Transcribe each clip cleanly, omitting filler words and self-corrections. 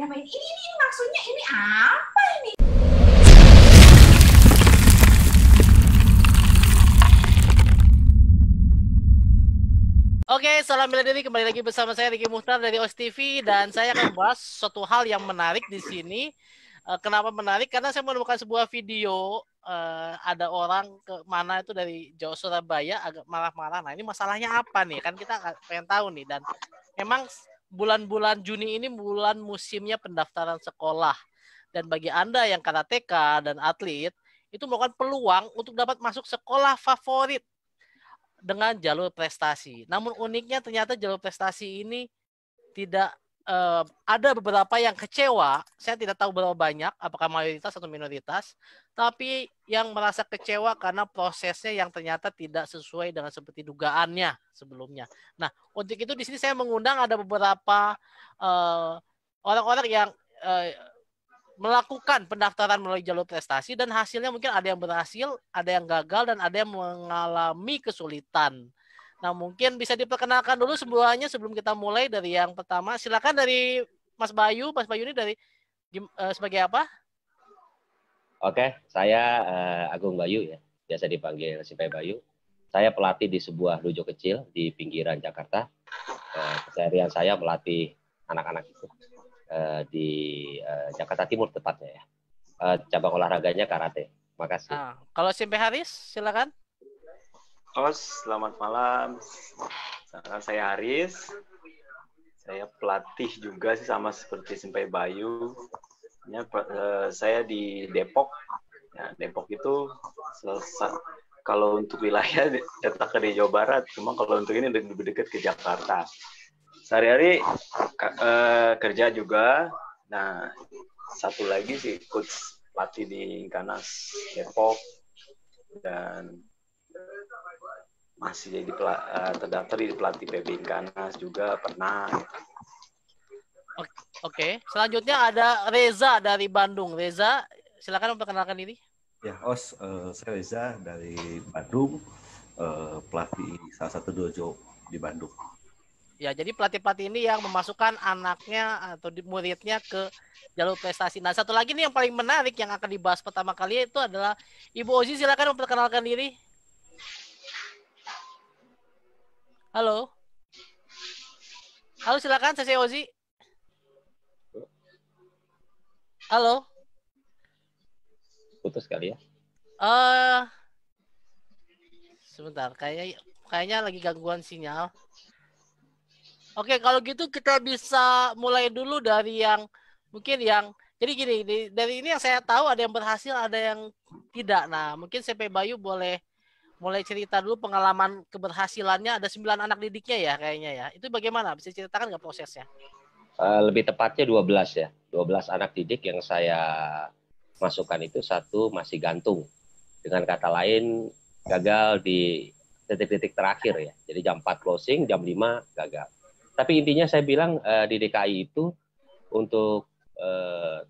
main ini maksudnya ini apa ini? Oke, salam bela diri, kembali lagi bersama saya Riki Muhtar dari OS TV dan saya akan membahas suatu hal yang menarik di sini. Kenapa menarik? Karena saya menemukan sebuah video ada orang ke mana itu dari Jawa Surabaya agak marah-marah. Nah, ini masalahnya apa nih? Kan kita pengen tahu nih. Dan memang bulan-bulan Juni ini bulan musimnya pendaftaran sekolah. Dan bagi Anda yang karateka dan atlet, itu merupakan peluang untuk dapat masuk sekolah favorit dengan jalur prestasi. Namun uniknya ternyata jalur prestasi ini tidak ada beberapa yang kecewa. Saya tidak tahu berapa banyak, apakah mayoritas atau minoritas, tapi yang merasa kecewa karena prosesnya yang ternyata tidak sesuai dengan seperti dugaannya sebelumnya. Nah, untuk itu di sini saya mengundang ada beberapa orang-orang yang uh, melakukan pendaftaran melalui jalur prestasi dan hasilnya mungkin ada yang berhasil, ada yang gagal, dan ada yang mengalami kesulitan. Nah, mungkin bisa diperkenalkan dulu semuanya sebelum kita mulai dari yang pertama. Silakan dari Mas Bayu. Mas Bayu ini dari sebagai apa? Oke, saya Agung Bayu ya, biasa dipanggil Simpai Bayu. Saya pelatih di sebuah dojo kecil di pinggiran Jakarta. Keseharian saya melatih anak-anak itu di Jakarta Timur tepatnya ya. Cabang olahraganya karate. Makasih. Kalau Simpai Haris, silakan. Selamat malam. Saya Haris. Saya pelatih juga sih sama seperti Simpai Bayu. Saya di Depok. Ya, Depok itu kalau untuk wilayah letaknya di Jawa Barat, cuma kalau untuk ini lebih dekat ke Jakarta. Sehari-hari kerja juga. Nah, satu lagi sih coach pelatih di Inkanas Depok dan masih jadi terdaftar di pelatih PB Inkanas juga pernah. Oke, selanjutnya ada Reza dari Bandung. Reza, silakan memperkenalkan diri. Ya, saya Reza dari Bandung, pelatih salah satu dojo di Bandung. Ya, jadi pelatih-pelatih ini yang memasukkan anaknya atau muridnya ke jalur prestasi. Nah, satu lagi nih yang paling menarik yang akan dibahas pertama kali itu adalah Ibu Ozi, silakan memperkenalkan diri. Halo. Halo, silakan, saya Ozi. Halo. Putus kali ya? Sebentar, kayaknya lagi gangguan sinyal. Oke, kalau gitu kita bisa mulai dulu dari yang mungkin yang jadi gini, dari ini yang saya tahu ada yang berhasil, ada yang tidak. Nah, mungkin CP Bayu boleh mulai cerita dulu pengalaman keberhasilannya. Ada 9 anak didiknya ya kayaknya ya. Itu bagaimana? Bisa ceritakan nggak prosesnya? Lebih tepatnya 12 ya. 12 anak didik yang saya masukkan itu satu masih gantung. Dengan kata lain gagal di detik-detik terakhir ya. Jadi jam 4 closing, jam 5 gagal. Tapi intinya saya bilang di DKI itu untuk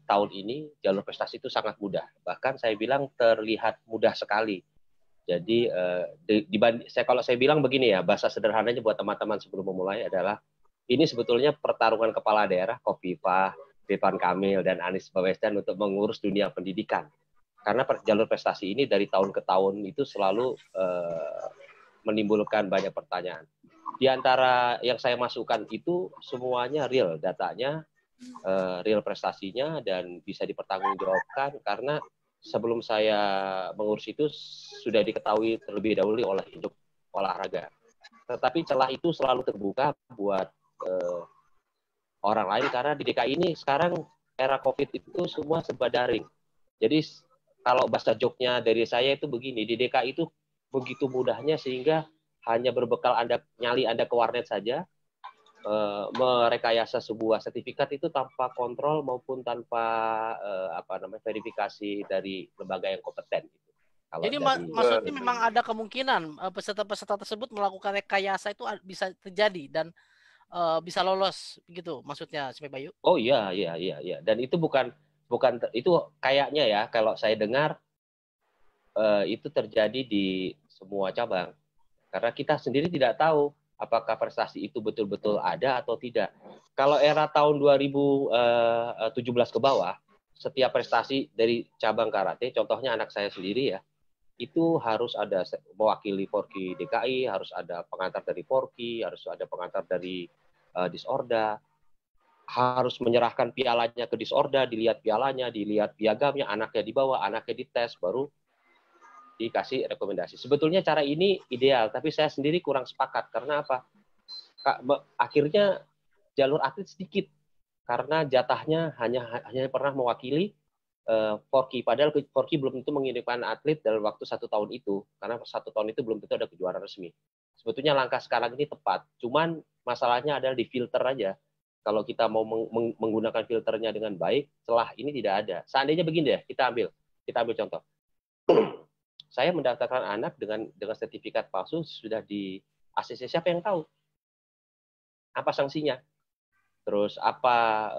tahun ini jalur prestasi itu sangat mudah. Bahkan saya bilang terlihat mudah sekali. Jadi kalau saya bilang begini ya, bahasa sederhananya buat teman-teman sebelum memulai adalah ini sebetulnya pertarungan kepala daerah Khofifah, Ridwan Kamil, dan Anies Baswedan untuk mengurus dunia pendidikan. Karena jalur prestasi ini dari tahun ke tahun itu selalu menimbulkan banyak pertanyaan. Di antara yang saya masukkan itu semuanya real, datanya real prestasinya dan bisa dipertanggungjawabkan karena sebelum saya mengurus itu sudah diketahui terlebih dahulu oleh induk olahraga. Tetapi celah itu selalu terbuka buat orang lain karena di DKI ini sekarang era COVID itu semua serba daring. Jadi kalau bahasa joknya dari saya itu begini, di DKI itu begitu mudahnya sehingga hanya berbekal nyali Anda ke warnet saja, merekayasa sebuah sertifikat itu tanpa kontrol maupun tanpa verifikasi dari lembaga yang kompeten. Jadi maksudnya memang ada kemungkinan peserta-peserta tersebut melakukan rekayasa itu bisa terjadi dan bisa lolos begitu maksudnya Simpai Bayu? Oh iya. Dan itu bukan itu kayaknya ya kalau saya dengar itu terjadi di semua cabang. Karena kita sendiri tidak tahu apakah prestasi itu betul-betul ada atau tidak. Kalau era tahun 2017 ke bawah, setiap prestasi dari cabang karate, contohnya anak saya sendiri ya, itu harus ada mewakili Forky DKI, harus ada pengantar dari Forky, harus ada pengantar dari Disorda, harus menyerahkan pialanya ke Disorda, dilihat pialanya, dilihat piagamnya, anaknya dibawa, anaknya dites, baru dikasih rekomendasi. Sebetulnya cara ini ideal, tapi saya sendiri kurang sepakat. Karena apa? Akhirnya jalur atlet sedikit, karena jatahnya hanya pernah mewakili Forky, padahal Forky belum tentu mengirimkan atlet dalam waktu 1 tahun itu, karena 1 tahun itu belum tentu ada kejuaraan resmi. Sebetulnya langkah sekarang ini tepat, cuman masalahnya adalah di filter aja. Kalau kita mau menggunakan filternya dengan baik, celah ini tidak ada. Seandainya begini deh, kita ambil contoh. Saya mendaftarkan anak dengan sertifikat palsu, sudah di ACC, siapa yang tahu? Apa sanksinya? Terus apa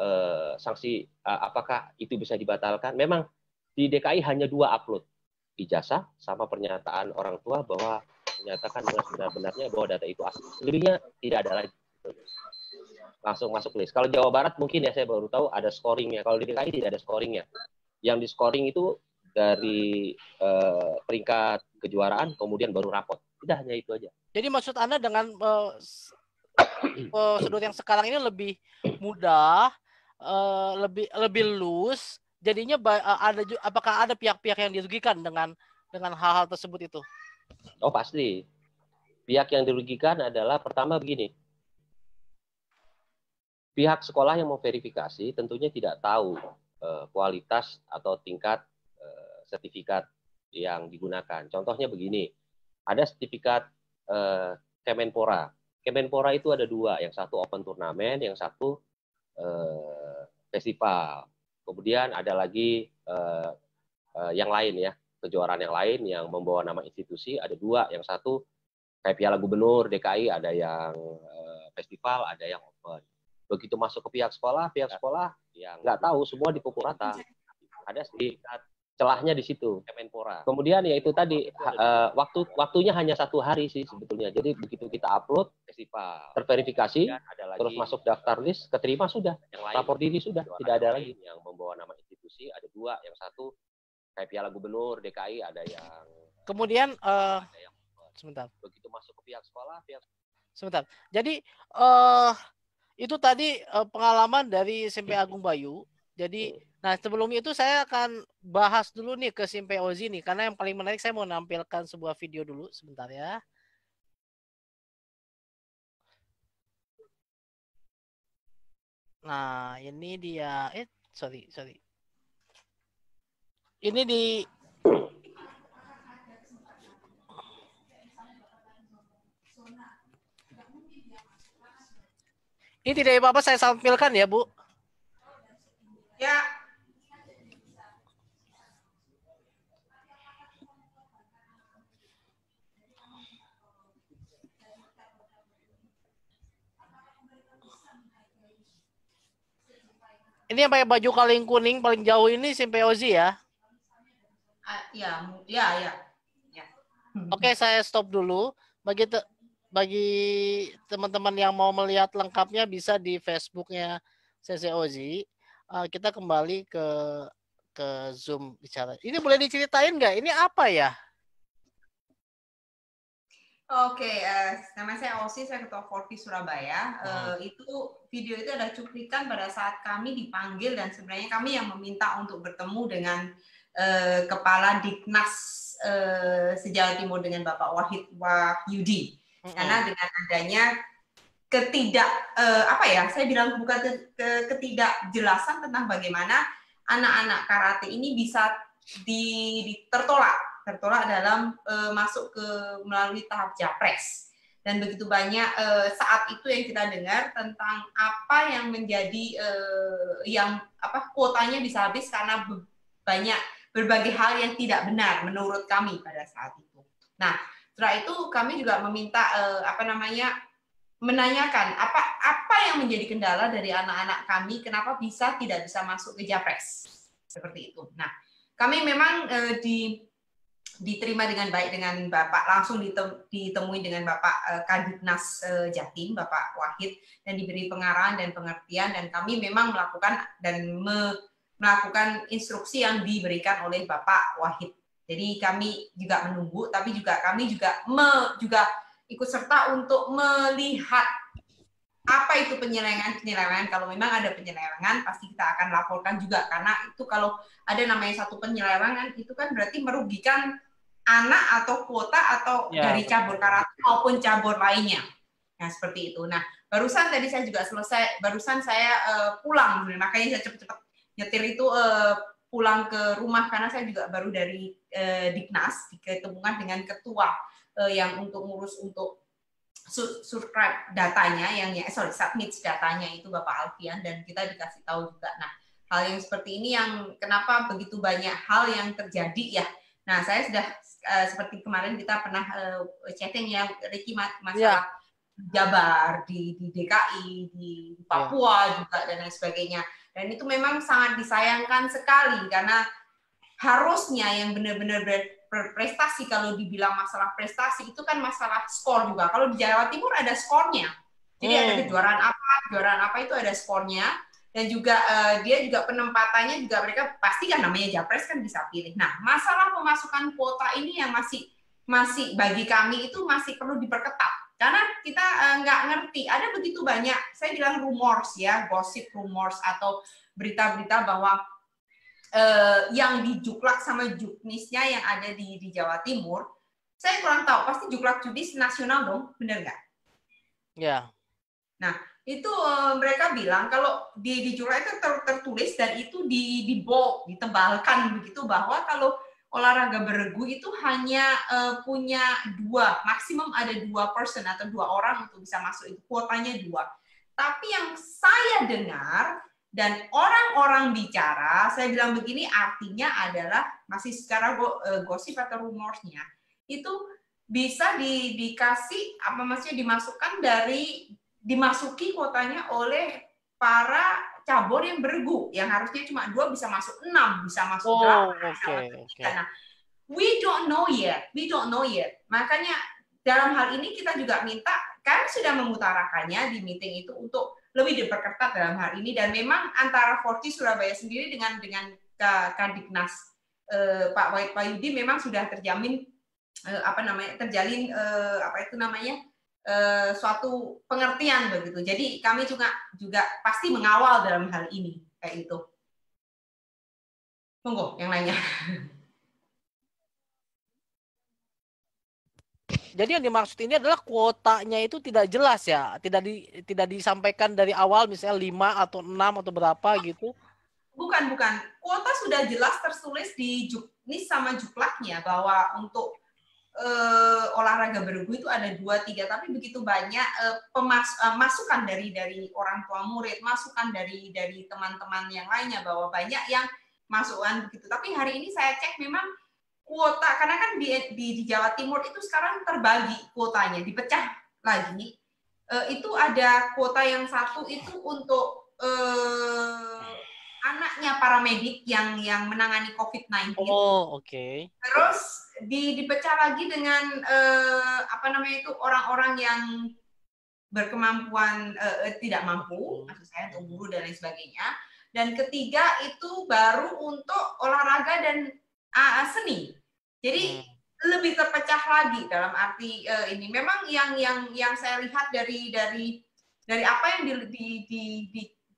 sanksi, apakah itu bisa dibatalkan? Memang di DKI hanya 2 upload, ijazah sama pernyataan orang tua bahwa menyatakan dengan sebenar-benarnya bahwa data itu asli. Selebihnya tidak ada lagi. Langsung masuk list. Kalau Jawa Barat mungkin ya saya baru tahu ada scoringnya. Kalau di DKI tidak ada scoringnya. Yang di scoring itu dari peringkat kejuaraan, kemudian baru rapot. Tidak, hanya itu aja. Jadi maksud Anda dengan prosedur yang sekarang ini lebih mudah, lebih loose, jadinya apakah ada pihak-pihak yang dirugikan dengan hal-hal tersebut itu? Oh pasti. Pihak yang dirugikan adalah pertama begini. Pihak sekolah yang mau verifikasi tentunya tidak tahu kualitas atau tingkat sertifikat yang digunakan. Contohnya begini, ada sertifikat Kemenpora. Kemenpora itu ada 2, yang satu open turnamen, yang satu festival. Kemudian ada lagi yang lain ya, kejuaraan yang lain yang membawa nama institusi, ada 2, yang satu kayak Piala Gubernur DKI, ada yang festival, ada yang open. Begitu masuk ke pihak sekolah yang nggak tahu, semua dipukul rata. Ada sertifikat, celahnya di situ, Kemenpora. Kemudian ya itu tadi, waktunya hanya 1 hari sih sebetulnya. Jadi begitu kita upload, festival terverifikasi, terus masuk daftar list, keterima sudah, lapor diri sudah, tidak ada lagi. Yang membawa nama institusi ada 2, yang satu kayak Piala Gubernur DKI, ada yang. Kemudian sebentar. Begitu masuk ke pihak sekolah, sebentar. Jadi itu tadi pengalaman dari SMP Agung Bayu. Jadi, nah sebelum itu saya akan bahas dulu nih ke SMP Ozi nih, karena yang paling menarik saya mau nampilkan sebuah video dulu sebentar ya. Nah ini dia, sorry. Ini di ini tidak apa-apa saya tampilkan ya Bu. Ya. Ini yang pakai baju kaleng kuning paling jauh ini SMP Ozi ya. Ya. Oke, saya stop dulu. Bagi teman-teman yang mau melihat lengkapnya bisa di Facebooknya CC Ozi. Kita kembali ke Zoom bicara. Ini boleh diceritain nggak? Ini apa ya? Oke, nama saya Osi, saya Ketua Forky Surabaya. Itu video itu ada cuplikan pada saat kami dipanggil dan sebenarnya kami yang meminta untuk bertemu dengan Kepala Diknas Sejawa Timur dengan Bapak Wahid Wahyudi. Karena dengan adanya saya bilang bukan ketidakjelasan tentang bagaimana anak-anak karate ini bisa tertolak dalam masuk melalui tahap japres. Dan begitu banyak saat itu yang kita dengar tentang apa yang menjadi kuotanya bisa habis karena banyak berbagai hal yang tidak benar menurut kami pada saat itu. Nah, setelah itu kami juga meminta menanyakan apa yang menjadi kendala dari anak-anak kami, kenapa tidak bisa masuk ke japres seperti itu. Nah, kami memang diterima dengan baik dengan Bapak, langsung ditemui dengan Bapak Kadipnas Jatim, Bapak Wahid, dan diberi pengarahan dan pengertian, dan kami memang melakukan instruksi yang diberikan oleh Bapak Wahid. Jadi kami juga menunggu, tapi juga kami juga ikut serta untuk melihat apa itu penyelewengan. Kalau memang ada penyelewengan, pasti kita akan laporkan juga, karena itu kalau ada namanya satu penyelewengan, itu kan berarti merugikan anak atau kuota atau dari cabur karate maupun cabur lainnya. Nah, seperti itu. Nah, barusan tadi saya juga selesai, barusan saya pulang, makanya saya cepat-cepat nyetir itu pulang ke rumah, karena saya juga baru dari Diknas, ketemuan dengan ketua yang untuk ngurus untuk subscribe datanya, submit datanya itu Bapak Alfian, dan kita dikasih tahu juga. Nah, hal yang seperti ini yang kenapa begitu banyak hal yang terjadi ya. Nah, saya sudah seperti kemarin kita pernah chatting ya, Ricky, masalah Jabar di DKI, di Papua juga dan lain sebagainya. Dan itu memang sangat disayangkan sekali, karena harusnya yang benar-benar berprestasi, kalau dibilang masalah prestasi itu kan masalah skor juga. Kalau di Jawa Timur ada skornya. Jadi ada kejuaraan apa itu ada skornya. Dan juga dia juga penempatannya juga, mereka pasti kan namanya Japres kan bisa pilih. Nah, masalah pemasukan kuota ini yang masih bagi kami itu masih perlu diperketat, karena kita nggak ngerti, ada begitu banyak, saya bilang rumors ya, gosip rumors atau berita-berita bahwa yang di Juklak sama Juknisnya yang ada di Jawa Timur, saya kurang tahu, pasti Juklak Judis nasional dong, bener nggak? Ya. Nah, itu mereka bilang kalau di Juklak itu tertulis dan itu ditebalkan begitu, bahwa kalau olahraga beregu itu hanya punya maksimum ada 2 person atau 2 orang untuk bisa masuk, itu kuotanya 2. Tapi yang saya dengar dan orang-orang bicara, saya bilang begini, artinya adalah masih secara gosip atau rumorsnya, itu bisa dikasih apa, maksudnya dimasuki kuotanya oleh para cabur yang beregu, yang harusnya cuma 2 bisa masuk 6, bisa masuk 8. Nah, we don't know yet. Makanya dalam hal ini kita juga minta, kami sudah mengutarakannya di meeting itu untuk lebih diperketat dalam hal ini, dan memang antara Forti Surabaya sendiri dengan Kadiknas Pak Wahid Payudi memang sudah terjalin suatu pengertian begitu. Jadi kami juga pasti mengawal dalam hal ini kayak itu. Tunggu yang lainnya. Jadi yang dimaksud ini adalah kuotanya itu tidak jelas ya, tidak disampaikan dari awal, misalnya 5 atau 6 atau berapa gitu. Bukan. Kuota sudah jelas tertulis di Juknis sama Juklaknya bahwa untuk olahraga beregu itu ada 2-3, tapi begitu banyak masukan dari orang tua murid, masukan dari teman-teman yang lainnya bahwa banyak yang masukan begitu. Tapi hari ini saya cek memang kuota, karena kan di Jawa Timur itu sekarang terbagi kuotanya, dipecah lagi. Itu ada kuota yang satu itu untuk anaknya paramedik yang menangani COVID-19. Oh, oke. Terus dipecah lagi dengan orang-orang yang berkemampuan tidak mampu, maksud saya untuk guru dan lain sebagainya. Dan ketiga itu baru untuk olahraga dan seni. Jadi lebih terpecah lagi dalam arti ini. Memang yang saya lihat dari apa yang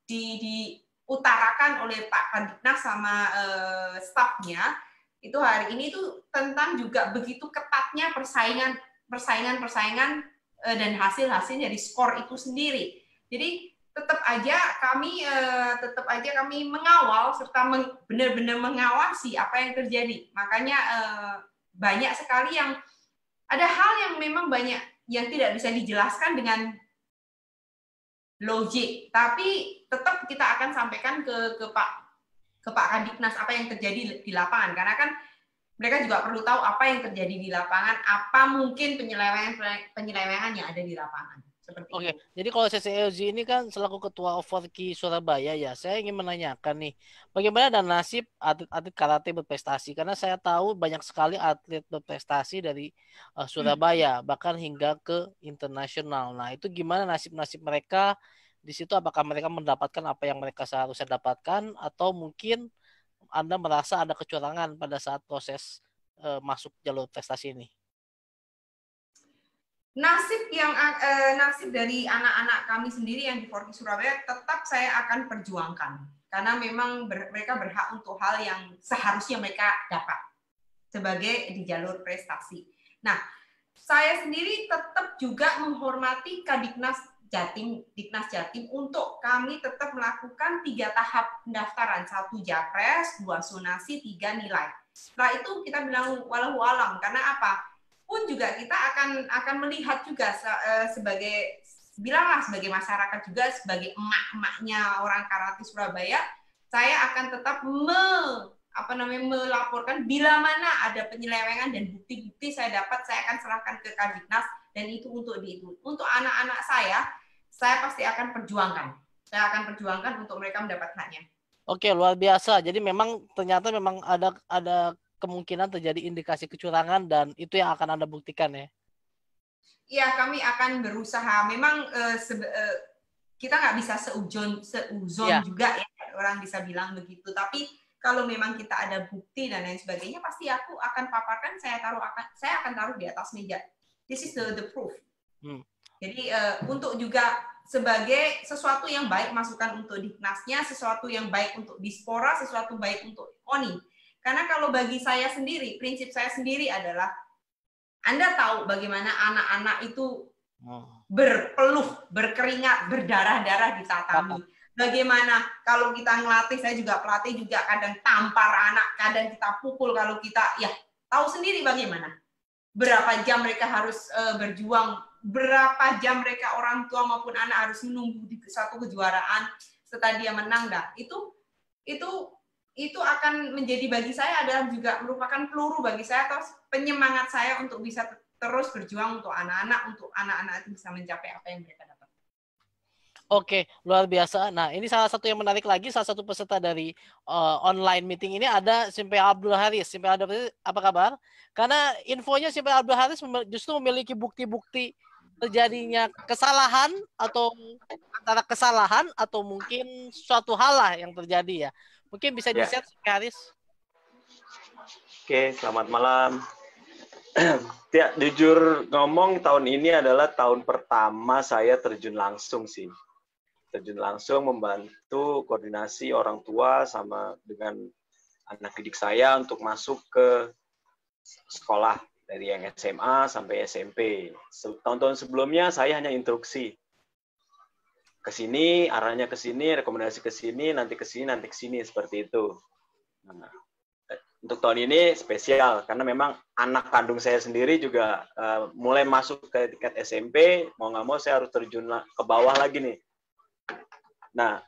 diutarakan oleh Pak Kadiknas sama stafnya itu hari ini itu tentang juga begitu ketatnya persaingan dan hasil dari skor itu sendiri. Jadi tetap aja kami mengawal serta benar-benar mengawasi apa yang terjadi. Makanya banyak sekali yang ada hal yang memang banyak yang tidak bisa dijelaskan dengan logik, tapi tetap kita akan sampaikan ke Pak Kadiknas apa yang terjadi di lapangan, karena kan mereka juga perlu tahu apa yang terjadi di lapangan, apa mungkin penyelewengan yang ada di lapangan. Seperti Oke, itu. jadi kalau CCLZ ini kan selaku ketua Forki Surabaya ya, saya ingin menanyakan nih, bagaimana dan nasib atlet-atlet karate berprestasi? Karena saya tahu banyak sekali atlet berprestasi dari Surabaya, bahkan hingga ke internasional. Nah, itu gimana nasib-nasib mereka di situ? Apakah mereka mendapatkan apa yang mereka seharusnya dapatkan, atau mungkin Anda merasa ada kecurangan pada saat proses masuk jalur prestasi ini? Nasib dari anak-anak kami sendiri yang di Forki Surabaya tetap saya akan perjuangkan karena memang mereka berhak untuk hal yang seharusnya mereka dapat sebagai di jalur prestasi. Nah, saya sendiri tetap juga menghormati Kadiknas Jatim, Diknas Jatim untuk kami tetap melakukan 3 tahap pendaftaran, 1 japres, 2 zonasi, 3 nilai. Setelah itu kita bilang walau alam karena apa? Pun juga kita akan melihat juga sebagai bilanglah sebagai masyarakat juga sebagai emak-emaknya orang karate Surabaya, saya akan tetap melaporkan bila mana ada penyelewengan dan bukti-bukti saya dapat, saya akan serahkan ke Kadiknas dan itu untuk anak-anak saya pasti akan perjuangkan. Saya akan perjuangkan untuk mereka mendapat haknya. Oke, luar biasa. Jadi memang ternyata memang ada kemungkinan terjadi indikasi kecurangan dan itu yang akan Anda buktikan ya? Iya, kami akan berusaha. Memang kita nggak bisa seuzon ya. juga ya, orang bisa bilang begitu. Tapi kalau memang kita ada bukti dan lain sebagainya, pasti aku akan paparkan. Saya akan taruh di atas meja. This is the proof. Jadi untuk juga sebagai sesuatu yang baik masukan untuk Diknasnya, sesuatu yang baik untuk Dispora, sesuatu baik untuk ONI. Karena kalau bagi saya sendiri, prinsip saya sendiri adalah Anda tahu bagaimana anak-anak itu berpeluh, berkeringat, berdarah-darah di tatami. Bagaimana kalau kita ngelatih, saya juga pelatih juga kadang tampar anak, kadang kita pukul kalau kita ya tahu sendiri bagaimana. Berapa jam mereka harus berjuang, berapa jam mereka orang tua maupun anak harus menunggu di satu kejuaraan setelah dia menang. Dah. Itu akan menjadi bagi saya adalah juga merupakan peluru bagi saya atau penyemangat saya untuk bisa terus berjuang untuk anak-anak itu bisa mencapai apa yang mereka dapat. Oke, luar biasa. Nah, ini salah satu yang menarik lagi, salah satu peserta dari online meeting ini ada Simpei Abdul Haris. Simpei Abdul Haris, apa kabar? Karena infonya Simpei Abdul Haris justru memiliki bukti-bukti terjadinya kesalahan atau antara kesalahan atau mungkin suatu hal lah yang terjadi ya. Mungkin bisa di-share, Haris. Oke, selamat malam. Ya, jujur ngomong tahun ini adalah tahun pertama saya terjun langsung sih. Terjun langsung membantu koordinasi orang tua sama dengan anak didik saya untuk masuk ke sekolah dari yang SMA sampai SMP. Tahun-tahun sebelumnya saya hanya instruksi. Ke sini, arahnya ke sini, rekomendasi ke sini, nanti ke sini, nanti ke sini, seperti itu. Nah, untuk tahun ini spesial karena memang anak kandung saya sendiri juga mulai masuk ke tingkat SMP, mau nggak mau saya harus terjun ke bawah lagi nih. Nah,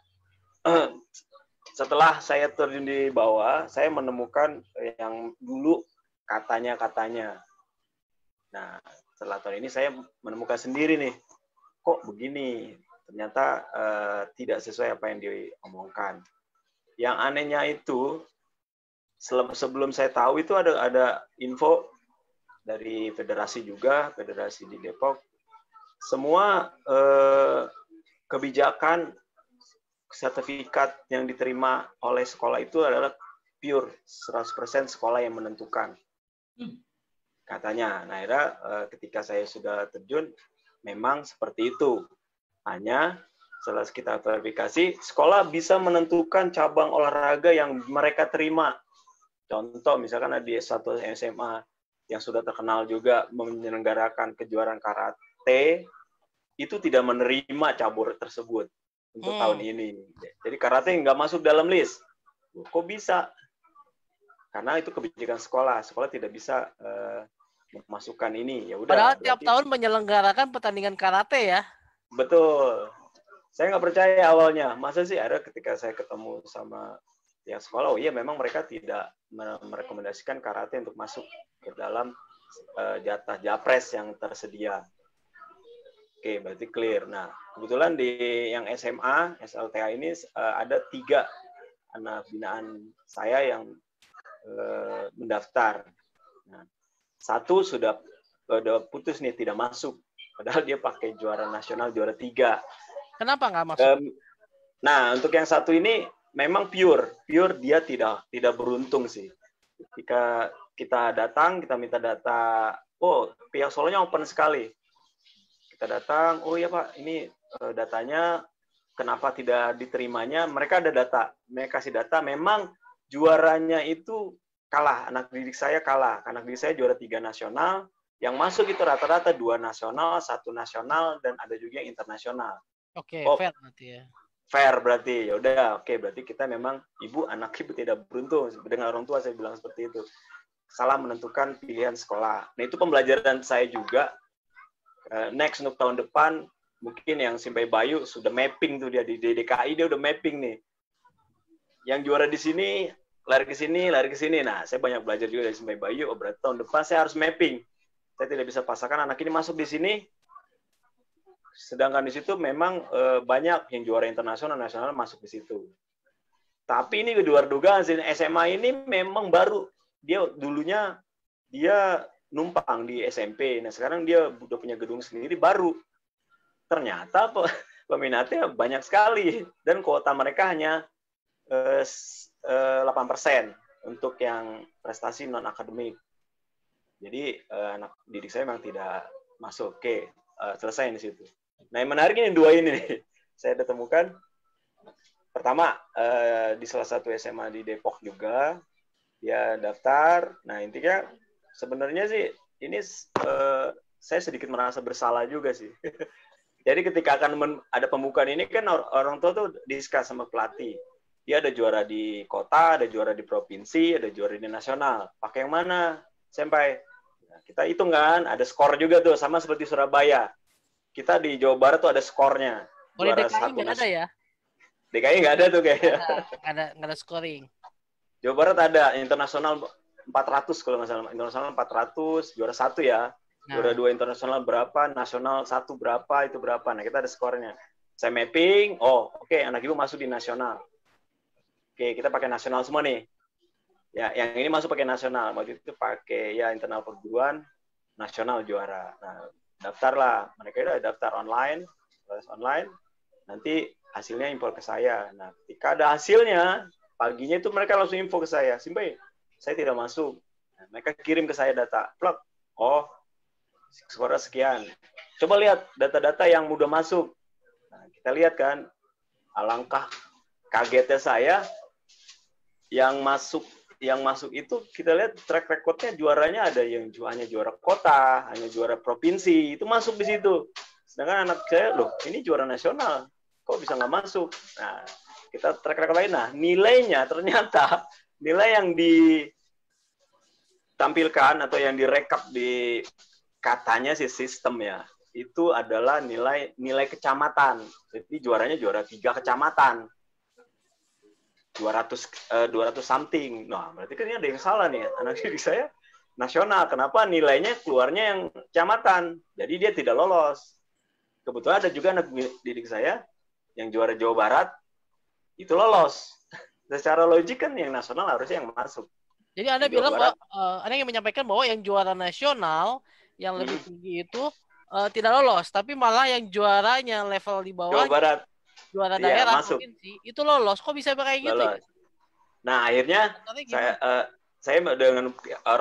setelah saya terjun di bawah, saya menemukan yang dulu katanya. Nah, setelah tahun ini saya menemukan sendiri nih, kok begini? Ternyata tidak sesuai apa yang diomongkan. Yang anehnya itu, sebelum saya tahu itu ada info dari federasi juga, federasi di Depok, semua kebijakan sertifikat yang diterima oleh sekolah itu adalah pure 100% sekolah yang menentukan. Katanya. Nah, akhirnya ketika saya sudah terjun, memang seperti itu. Hanya setelah kita verifikasi, sekolah bisa menentukan cabang olahraga yang mereka terima. Contoh, misalkan ada di satu SMA yang sudah terkenal juga menyelenggarakan kejuaraan karate, itu tidak menerima cabur tersebut untuk tahun ini. Jadi karate nggak masuk dalam list. Kok bisa? Karena itu kebijakan sekolah. Sekolah tidak bisa memasukkan ini. Ya udah. Padahal tiap tahun menyelenggarakan pertandingan karate ya. Betul. Saya nggak percaya awalnya. Masa sih ada ketika saya ketemu sama yang sekolah, oh iya memang mereka tidak merekomendasikan karate untuk masuk ke dalam jatah japres yang tersedia. Oke, berarti clear. Nah, kebetulan di yang SMA, SLTA ini ada 3 anak binaan saya yang mendaftar. Nah, 1 sudah putus nih, tidak masuk. Padahal dia pakai juara nasional, juara 3. Kenapa nggak masuk? Nah, untuk yang 1 ini memang pure dia tidak beruntung sih. Ketika kita datang, kita minta data, oh pihak Solonya open sekali. Kita datang, oh ya Pak, ini datanya kenapa tidak diterimanya? Mereka ada data, mereka kasih data. Memang juaranya itu kalah, anak didik saya kalah. Anak didik saya juara 3 nasional, yang masuk itu rata-rata 2 nasional, 1 nasional, dan ada juga yang internasional. Oke, oh, fair berarti ya. Fair berarti, ya udah, oke, berarti kita memang anak ibu tidak beruntung. Dengan orang tua saya bilang seperti itu. Salah menentukan pilihan sekolah. Nah, itu pembelajaran saya juga. Next untuk tahun depan, mungkin yang Simpay Bayu sudah mapping tuh dia di DKI, dia udah mapping nih. Yang juara di sini, lari ke sini, lari ke sini. Nah, saya banyak belajar juga dari Simpay Bayu. Oh, berarti tahun depan saya harus mapping. Saya tidak bisa pasangkan anak ini masuk di sini. Sedangkan di situ memang banyak yang juara internasional, nasional masuk di situ. Tapi ini kedua dugaan, SMA ini memang baru. Dia dulunya dia numpang di SMP. Nah, sekarang dia udah punya gedung sendiri baru. Ternyata peminatnya banyak sekali dan kuota mereka hanya 8% untuk yang prestasi non akademik. Jadi anak didik saya memang tidak masuk. Oke, selesai di situ. Nah, yang menarik ini 2 ini nih. Saya temukan. Pertama, di salah satu SMA di Depok juga, dia daftar. Nah, intinya sebenarnya sih, ini saya sedikit merasa bersalah juga sih. Jadi ketika akan ada pembukaan ini kan orang tua tuh diskus sama pelatih. Dia ada juara di kota, ada juara di provinsi, ada juara di nasional. Pakai yang mana, Senpai? Nah, kita hitung kan, ada skor juga tuh, sama seperti Surabaya. Kita di Jawa Barat tuh ada skornya. Oh, di DKI nggak ada ya? DKI nggak ada tuh kayaknya. Nggak ada scoring. Jawa Barat ada, internasional 400 kalau nggak salah. Internasional 400, juara 1 ya. Juara 2 internasional berapa, nasional 1 berapa, itu berapa. Nah, kita ada skornya. Saya mapping, oh oke, anak ibu masuk di nasional. Oke, kita pakai nasional semua nih. Ya, yang ini masuk pakai nasional. Waktu itu pakai ya internal perguruan, nasional juara. Nah, daftarlah. Mereka udah daftar online, nanti hasilnya info ke saya. Nah, ketika ada hasilnya, paginya itu mereka langsung info ke saya. Simpay, saya tidak masuk. Nah, mereka kirim ke saya data. Plug. Oh, skornya sekian. Coba lihat data-data yang udah masuk. Nah, kita lihat kan, alangkah kagetnya saya, yang masuk itu kita lihat track record-nya, juaranya ada yang hanya juara kota, hanya juara provinsi, itu masuk di situ. Sedangkan anak saya, loh ini juara nasional, kok bisa nggak masuk? Nah, kita track record lain, nah nilainya ternyata, nilai yang ditampilkan atau yang direkap di katanya si sistem ya, itu adalah nilai kecamatan. Jadi juaranya juara 3 kecamatan. 200 something. Nah, berarti kan ini ada yang salah nih. Anak didik saya nasional. Kenapa nilainya keluarnya yang kecamatan? Jadi dia tidak lolos. Kebetulan ada juga anak didik saya yang juara Jawa Barat itu lolos. Secara logik kan yang nasional harusnya yang masuk. Jadi Anda bilang bahwa Anda yang menyampaikan bahwa yang juara nasional yang lebih tinggi itu tidak lolos, tapi malah yang juaranya level di bawah Jawa Barat, juara daerah masuk. Provinsi itu lolos. Kok bisa kayak gitu ya? Nah, akhirnya saya dengan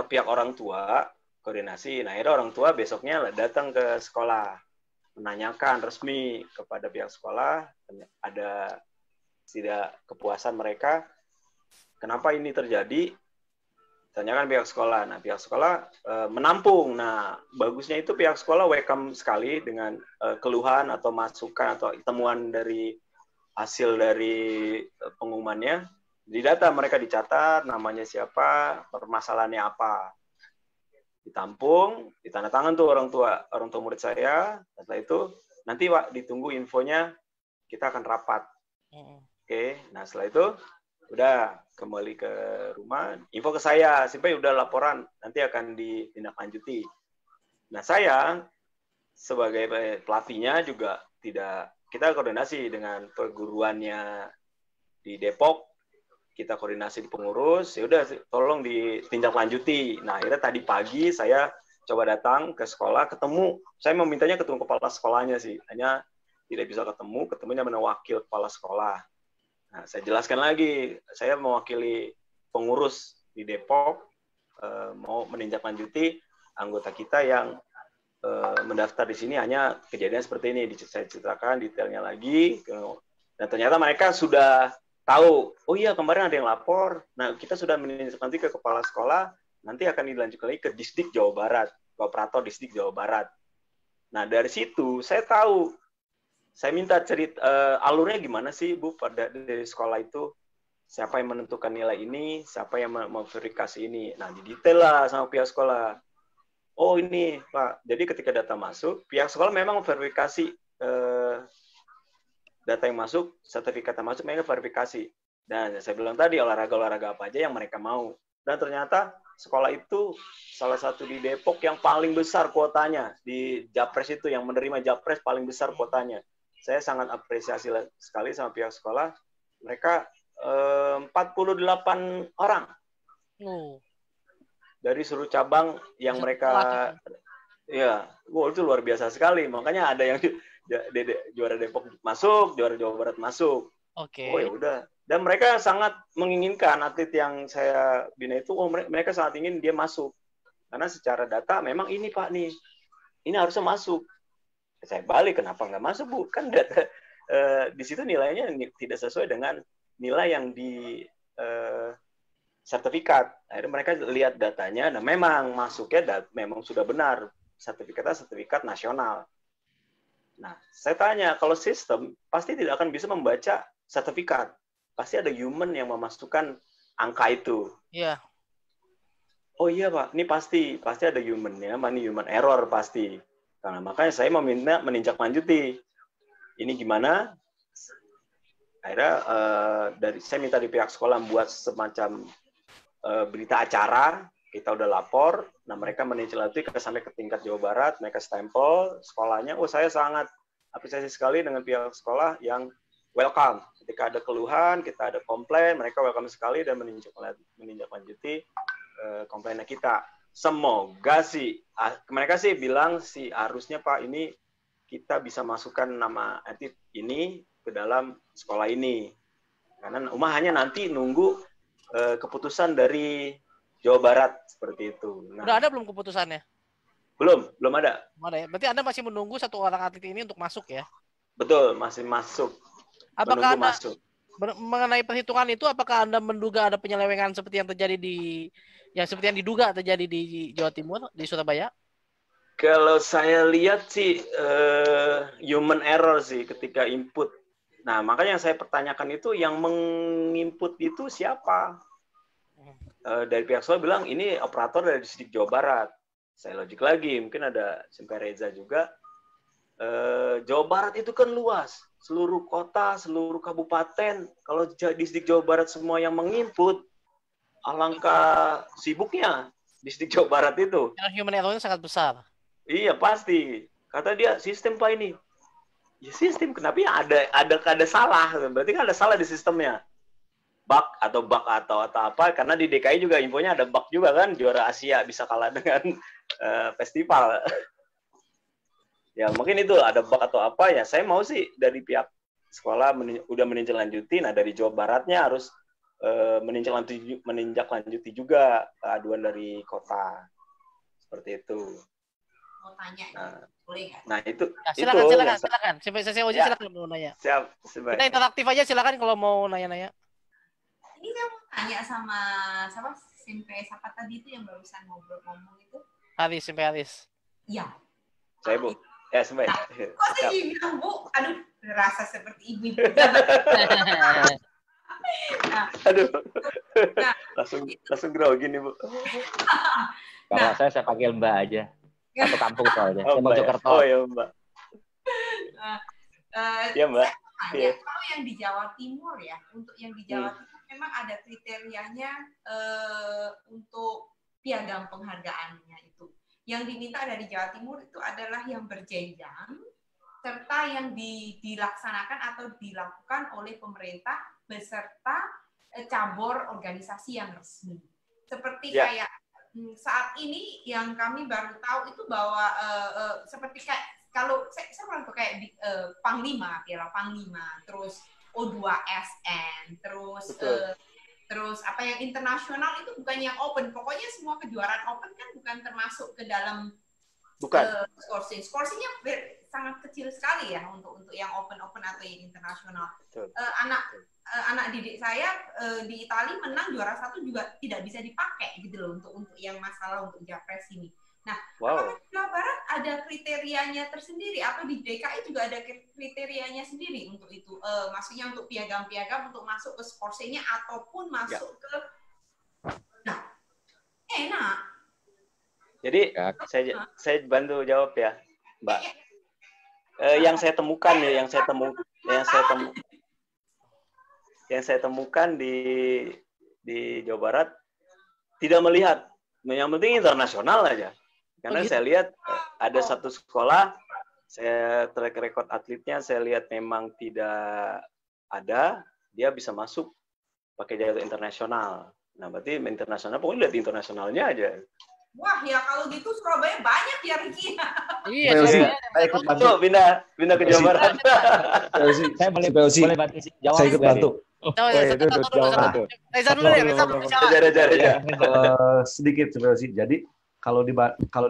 pihak orang tua koordinasi. Nah, akhirnya orang tua besoknya datang ke sekolah menanyakan resmi kepada pihak sekolah, ada tidak kepuasan mereka kenapa ini terjadi. Tanyakan pihak sekolah. Nah, pihak sekolah menampung. Nah, bagusnya itu pihak sekolah welcome sekali dengan keluhan atau masukan atau temuan dari hasil dari pengumumannya. Di data mereka dicatat, namanya siapa, permasalahannya apa. Ditampung, ditandatangan tuh orang tua murid saya. Setelah itu, nanti Pak, ditunggu infonya, kita akan rapat. Oke, nah setelah itu, udah kembali ke rumah, info ke saya, sampai udah laporan, nanti akan ditindaklanjuti. Nah saya sebagai pelatihnya juga kita koordinasi dengan perguruannya di Depok, kita koordinasi di pengurus, ya udah tolong ditindaklanjuti. Nah, akhirnya tadi pagi saya coba datang ke sekolah, ketemu, saya memintanya ketemu kepala sekolahnya sih, hanya tidak bisa ketemunya dengan wakil kepala sekolah. Nah, saya jelaskan lagi, saya mewakili pengurus di Depok, mau menindaklanjuti anggota kita yang mendaftar di sini, hanya kejadian seperti ini, saya ceritakan detailnya lagi, dan ternyata mereka sudah tahu, oh iya kemarin ada yang lapor, nah kita sudah menindaklanjuti ke kepala sekolah, nanti akan dilanjutkan lagi ke Distrik Jawa Barat, ke operator Distrik Jawa Barat. Nah dari situ saya tahu, saya minta cerita alurnya gimana sih Bu dari sekolah itu, siapa yang menentukan nilai ini, siapa yang memverifikasi ini, nah didetail lah sama pihak sekolah. Oh ini Pak, jadi ketika data masuk, pihak sekolah memang verifikasi data yang masuk, sertifikat yang masuk, mereka verifikasi. Dan saya bilang tadi, olahraga apa aja yang mereka mau. Dan ternyata sekolah itu salah satu di Depok yang paling besar kuotanya. Di Japres itu, yang menerima Japres paling besar kuotanya. Saya sangat apresiasi sekali sama pihak sekolah. Mereka 48 orang. Dari seluruh cabang yang mereka, ya, wow, itu luar biasa sekali. Makanya ada yang juara Depok masuk, juara Jawa Barat masuk. Oke. Oh ya udah. Dan mereka sangat menginginkan atlet yang saya bina itu, mereka sangat ingin dia masuk. Karena secara data memang ini Pak nih, ini harusnya masuk. Saya balik, kenapa nggak masuk Bu? Kan data di situ nilainya tidak sesuai dengan nilai yang di sertifikat. Akhirnya mereka lihat datanya, dan memang masuknya memang sudah benar. Sertifikatnya sertifikat nasional. Nah, saya tanya, kalau sistem pasti tidak akan bisa membaca sertifikat. Pasti ada human yang memasukkan angka itu. Iya. Oh iya Pak, ini pasti ada human-nya, ini human error pasti. Karena makanya saya meminta menindaklanjuti. Ini gimana? Akhirnya saya minta di pihak sekolah membuat semacam berita acara, kita udah lapor, nah mereka menindaklanjuti sampai ke tingkat Jawa Barat, mereka stempel sekolahnya. Oh saya sangat apresiasi sekali dengan pihak sekolah yang welcome. Ketika ada keluhan, kita ada komplain, mereka welcome sekali dan menindaklanjuti komplainnya kita. Semoga sih, mereka sih bilang sih harusnya Pak ini kita bisa masukkan nama atlet ini ke dalam sekolah ini. Karena hanya nanti nunggu keputusan dari Jawa Barat seperti itu. Nah, udah ada belum keputusannya? Belum ada. Ada ya? Berarti Anda masih menunggu satu orang atlet ini untuk masuk ya? Betul, masih masuk. Apakah Anda masuk. Mengenai perhitungan itu, apakah Anda menduga ada penyelewengan seperti yang terjadi seperti yang diduga terjadi di Jawa Timur, di Surabaya? Kalau saya lihat sih human error sih ketika input. Nah, makanya yang saya pertanyakan itu yang menginput itu siapa? Dari pihak sekolah bilang ini operator dari Distrik Jawa Barat. Saya logik lagi, mungkin ada Simpai Reza juga. Jawa Barat itu kan luas, seluruh kota, seluruh kabupaten. Kalau Distrik Jawa Barat semua yang menginput, alangkah sibuknya Distrik Jawa Barat itu. Human error-nya sangat besar. Iya pasti. Kata dia sistem Pak ini. Ya sistem, kenapa ya ada salah? Berarti kan ada salah di sistemnya. Bug atau apa? Karena di DKI juga infonya ada bug juga kan, juara Asia bisa kalah dengan festival. Ya mungkin itu ada bug atau apa ya. Saya mau sih dari pihak sekolah udah menindaklanjuti. Nah dari Jawa Baratnya harus menindaklanjuti juga aduan dari kota. Seperti itu. Mau tanya, boleh nggak? Nah itu. Silakan. Saya Oji silakan mau nanya. Siap. Kita interaktif aja, silakan kalau mau nanya-nanya. Ini saya mau tanya sama Simpai siapa tadi itu yang barusan ngomong itu? Simpai Haris. Iya. Saya Bu. Ya Simpai. Nah, kok saya bilang Bu? Aduh, rasa seperti ibu-ibu. Aduh. Langsung grogi nih Bu. Kalau saya panggil Mbak aja. Satu kampung soalnya. Saya Mojokerto. Oh ya Mbak. Iya Mbak. Kalau yang di Jawa Timur ya, untuk yang di Jawa Timur memang ada kriterianya untuk piagam penghargaannya itu. yang diminta dari Jawa Timur itu adalah yang berjenjang, serta yang dilaksanakan atau dilakukan oleh pemerintah beserta cabur organisasi yang resmi. Seperti kayak saat ini yang kami baru tahu itu bahwa seperti kayak kalau saya pernah tuh kayak Panglima, Piala Panglima, terus O2SN, terus apa yang internasional itu bukan yang open. Pokoknya semua kejuaraan open kan bukan termasuk ke dalam scoring-nya sangat kecil sekali ya untuk yang open atau yang internasional. Anak didik saya di Italia menang juara 1 juga tidak bisa dipakai gitu loh untuk yang masalah untuk Japres ini. Nah, apakah di Jawa Barat ada kriterianya tersendiri atau di DKI juga ada kriterianya sendiri untuk itu? Maksudnya untuk piagam-piagam untuk masuk ke scoring-nya ataupun masuk ke enak. Jadi saya bantu jawab ya, Mbak. Yang saya temukan ya, yang saya temukan di Jawa Barat tidak melihat, yang penting internasional aja. Karena saya lihat ada satu sekolah, saya track record atletnya, saya lihat memang tidak ada, dia bisa masuk pakai jalur internasional. Nah, berarti internasional, pokoknya lihat internasionalnya aja. Wah, ya kalau gitu Surabaya banyak ya, Ricky. Iya, saya ikut bantu. Pindah ke Jawa Barat. Saya boleh bantu jawab. Saya ikut bantu. Reza dulu ya, Reza belum bicara. Sedikit sih. Jadi kalau di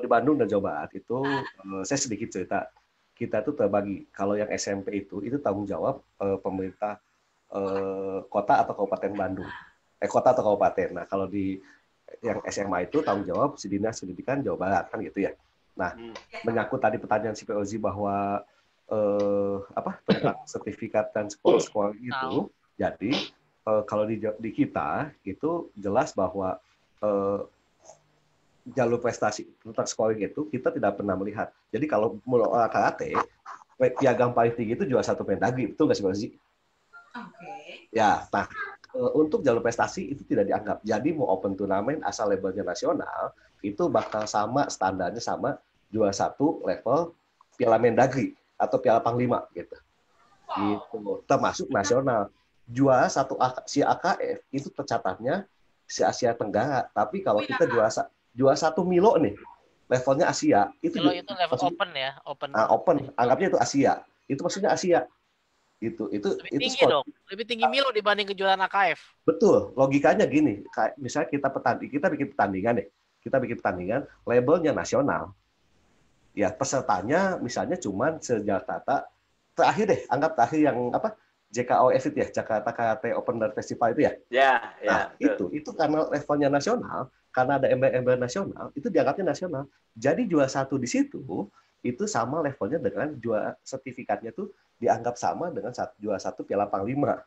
Bandung dan Jawa Barat itu saya sedikit cerita. Kita tuh terbagi. Kalau yang SMP itu tanggung jawab pemerintah kota atau kabupaten Bandung. Kota atau kabupaten. Nah, kalau di yang SMA itu tanggung jawab si Dinas Pendidikan Jawa Barat kan gitu ya. Nah, menyangkut tadi pertanyaan si POZ bahwa tentang sertifikat dan sekolah gitu. Jadi kalau di kita itu jelas bahwa jalur prestasi tentang scoring itu kita tidak pernah melihat. Jadi kalau mulai karate, piagam paling tinggi itu juara 1 Mendagri, betul nggak sih, Pak Zi? Oke. Ya, nah untuk jalur prestasi itu tidak dianggap. Jadi mau open turnamen asal labelnya nasional itu bakal sama standarnya sama juara 1 level Piala Mendagri atau Piala Panglima gitu. Gitu. Termasuk nasional. Juara 1 si AKF itu tercatatnya si Asia Tenggara. Tapi kalau kita juara 1 Milo nih, levelnya Asia, itu kalau itu level open ya, open. Anggapnya itu Asia. Itu maksudnya Asia. Itu lebih tinggi dong, lebih tinggi Milo dibanding kejuaraan AKF. Betul, logikanya gini, kayak misalnya kita bikin pertandingan, labelnya nasional. Ya, pesertanya misalnya cuman Jakarta anggap terakhir yang JKOF itu ya, Jakarta Karate Open Festival itu ya. Nah, itu karena levelnya nasional, karena ada embel-embel nasional, itu dianggapnya nasional. Jadi juara 1 di situ itu sama levelnya dengan juara sertifikatnya tuh dianggap sama dengan juara 1 Piala Panglima.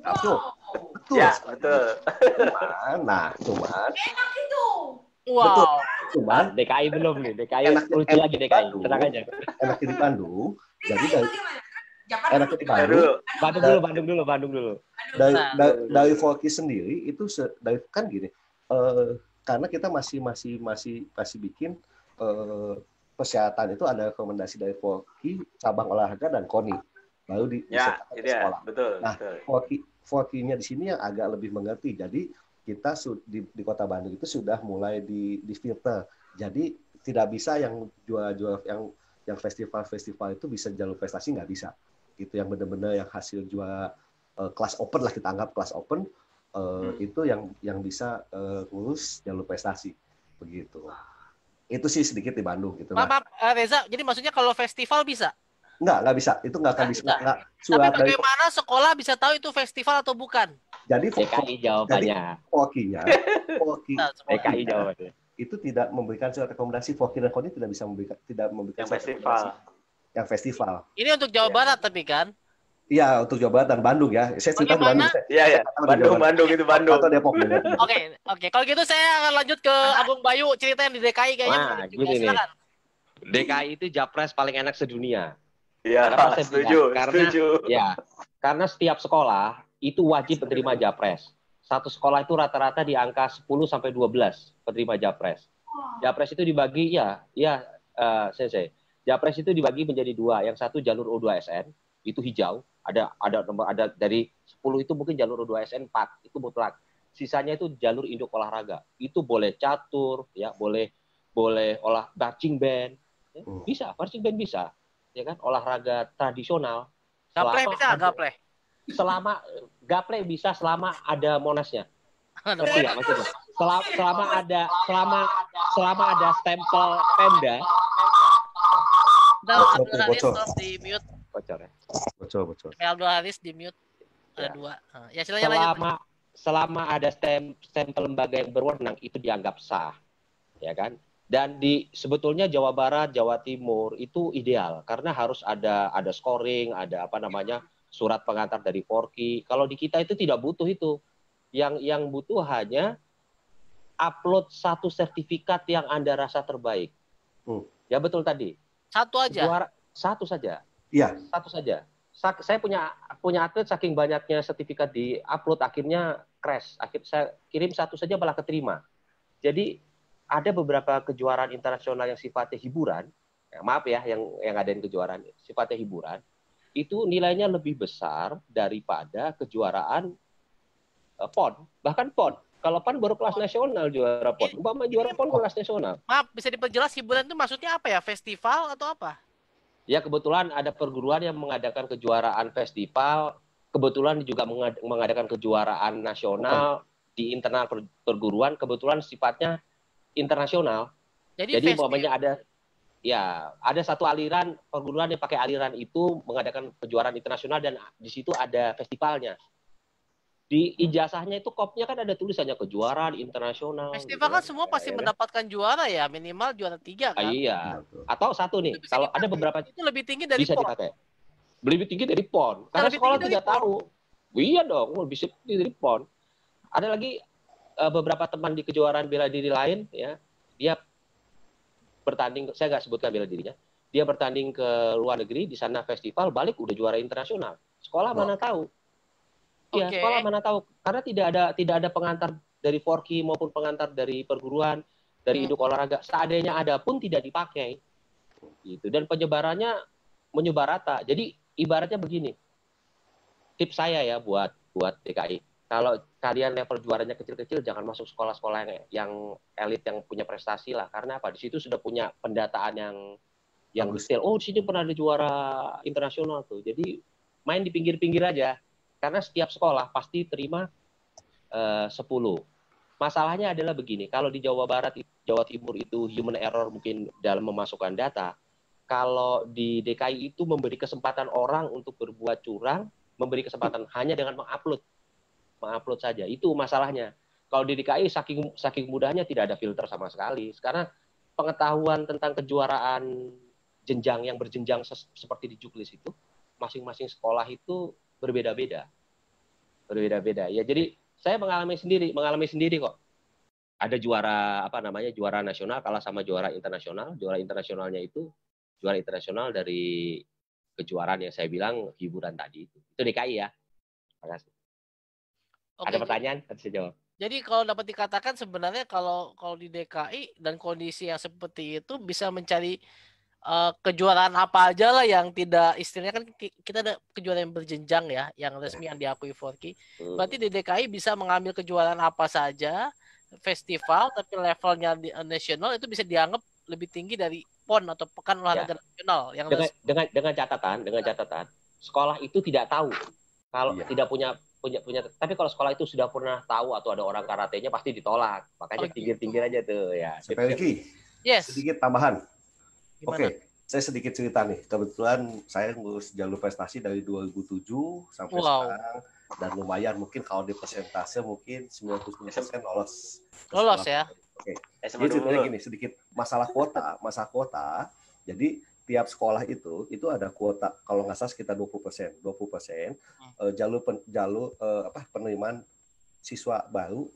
Betul. Ya, betul. Cuman enak itu. Wow. Betul. Cuman DKI belum nih, DKI lucu lagi DKI. Tenang aja. Enak di Bandung. Jadi enak di Bandung dulu. Dari Forky sendiri itu kan gini. Karena kita masih bikin persyaratan itu ada rekomendasi dari Forky, cabang olahraga dan KONI. Lalu di sekolah. Betul. Nah, Forky-nya di sini yang agak lebih mengerti. Jadi kita di Kota Bandung itu sudah mulai di filter. Jadi tidak bisa yang juara-juara yang festival-festival itu bisa jalur prestasi, nggak bisa. Itu yang benar-benar yang hasil juara kelas open lah, kita anggap kelas open itu yang bisa ngurus jalur prestasi begitu. Itu sih sedikit di Bandung gitu. Maaf, Reza, jadi maksudnya kalau festival bisa? Nggak bisa. Itu nggak akan bisa. Tapi bagaimana sekolah bisa tahu itu festival atau bukan? Jadi DKI jawabannya. DKI jawabannya. Itu tidak memberikan surat rekomendasi. Forky dan KONI tidak memberikan yang festival. Yang festival. Ini untuk Jawa Barat tapi kan? Iya, untuk Jawa Barat dan Bandung ya. Saya cerita di Bandung. Iya. Bandung itu Bandung. Atau Depok. Oke. Kalau gitu saya akan lanjut ke Agung Bayu, ceritanya di DKI kayaknya. Gini nih. DKI itu Japres paling enak sedunia. Iya, setuju. Karena setiap sekolah itu wajib menerima Japres. Satu sekolah itu rata-rata di angka 10 sampai 12 penerima Japres. Japres itu dibagi Sensei. Japres itu dibagi menjadi dua. Yang satu jalur U2SN itu hijau, ada dari 10 itu mungkin jalur U2SN 4 itu mutlak. Sisanya itu jalur induk olahraga. Itu boleh catur, ya, boleh marching band. Ya, bisa, marching band bisa. Ya kan, olahraga tradisional. Gaple bisa selama ada Monasnya. Ngerti nggak maksudnya? Selama ada stempel Pemda. Abdul Haris di mute. Bocor ya. Bocor. Abdul Haris di mute. Ada dua. Ya silakan lanjut. Selama ada stempel lembaga yang berwenang itu dianggap sah, ya kan? Dan sebetulnya Jawa Barat, Jawa Timur itu ideal karena harus ada scoring, ada surat pengantar dari Forky. Kalau di kita itu tidak butuh itu. Yang butuh hanya upload satu sertifikat yang Anda rasa terbaik. Ya betul tadi. Satu aja. Satu saja. Iya. Satu saja. Saya punya atlet saking banyaknya sertifikat di upload akhirnya crash. Saya kirim satu saja malah keterima. Jadi ada beberapa kejuaraan internasional yang sifatnya hiburan. Maaf ya yang ngadain kejuaraan sifatnya hiburan. Itu nilainya lebih besar daripada kejuaraan PON. Bahkan PON. Kalau PON baru kelas nasional juara PON. Umpama juara PON kelas nasional. Maaf, bisa diperjelas hiburan itu maksudnya apa ya? Festival atau apa? Ya kebetulan ada perguruan yang mengadakan kejuaraan festival. Kebetulan juga mengadakan kejuaraan nasional di internal perguruan. Kebetulan sifatnya internasional. Jadi umpamanya ada satu aliran perguruan yang pakai aliran itu mengadakan kejuaraan internasional dan di situ ada festivalnya. Di ijazahnya itu kopnya kan ada tulisannya kejuaraan internasional. Festival kan semua pasti mendapatkan juara ya, minimal juara 3 kan? Iya. Atau satu nih, kalau ada beberapa itu lebih tinggi dari bisa PON. dipakai. Lebih tinggi dari PON. Karena sekolah tidak tahu. Iya dong, lebih tinggi dari PON. Ada lagi beberapa teman di kejuaraan bela diri lain, ya, dia bertanding. Saya nggak sebutkan bela dirinya. Dia bertanding ke luar negeri, di sana festival, balik udah juara internasional. Sekolah mana tahu? Iya, sekolah mana tahu? Karena tidak ada pengantar dari Forky maupun pengantar dari perguruan, dari induk olahraga. Seadanya ada pun tidak dipakai. Gitu. Dan penyebarannya menyebar rata. Jadi ibaratnya begini. Tips saya ya buat DKI. Kalau kalian level juaranya kecil-kecil, jangan masuk sekolah-sekolah yang elit yang punya prestasi lah. Karena apa? Di situ sudah punya pendataan yang detail. Oh, di sini pernah ada juara internasional tuh. Jadi main di pinggir-pinggir aja. Karena setiap sekolah pasti terima 10. Masalahnya adalah begini, kalau di Jawa Barat, Jawa Timur itu human error mungkin dalam memasukkan data. Kalau di DKI itu memberi kesempatan orang untuk berbuat curang, memberi kesempatan hanya dengan mengupload saja. Itu masalahnya. Kalau di DKI saking mudahnya tidak ada filter sama sekali. Sekarang pengetahuan tentang kejuaraan jenjang yang berjenjang seperti di Juklis itu, masing-masing sekolah itu berbeda-beda. Ya, jadi saya mengalami sendiri kok. Ada juara juara nasional kalah sama juara internasional. Juara internasionalnya itu juara internasional dari kejuaraan yang saya bilang hiburan tadi itu. Itu DKI ya. Terima kasih. Ada pertanyaan? Harus saya jawab. Jadi kalau dapat dikatakan sebenarnya kalau di DKI dan kondisi yang seperti itu bisa mencari kejuaraan apa aja lah yang tidak istilahnya kan kita ada kejuaraan yang berjenjang ya, yang resmi yang diakui Forky. Berarti di DKI bisa mengambil kejuaraan apa saja, festival tapi levelnya di nasional itu bisa dianggap lebih tinggi dari PON atau Pekan Olahraga Nasional yang dengan catatan sekolah itu tidak tahu kalau tidak punya tapi kalau sekolah itu sudah pernah tahu atau ada orang karatenya pasti ditolak. Makanya pinggir-pinggir aja tuh ya. Sedikit tambahan. Oke, saya sedikit cerita nih. Kebetulan saya ngurus jalur prestasi dari 2007 sampai sekarang. Dan lumayan, mungkin kalau di persentase mungkin 90% lolos. Lolos ya? Oke. Jadi ceritanya gini, sedikit masalah kuota. Jadi tiap sekolah itu ada kuota, kalau nggak salah sekitar 20%. Jalur penerimaan siswa baru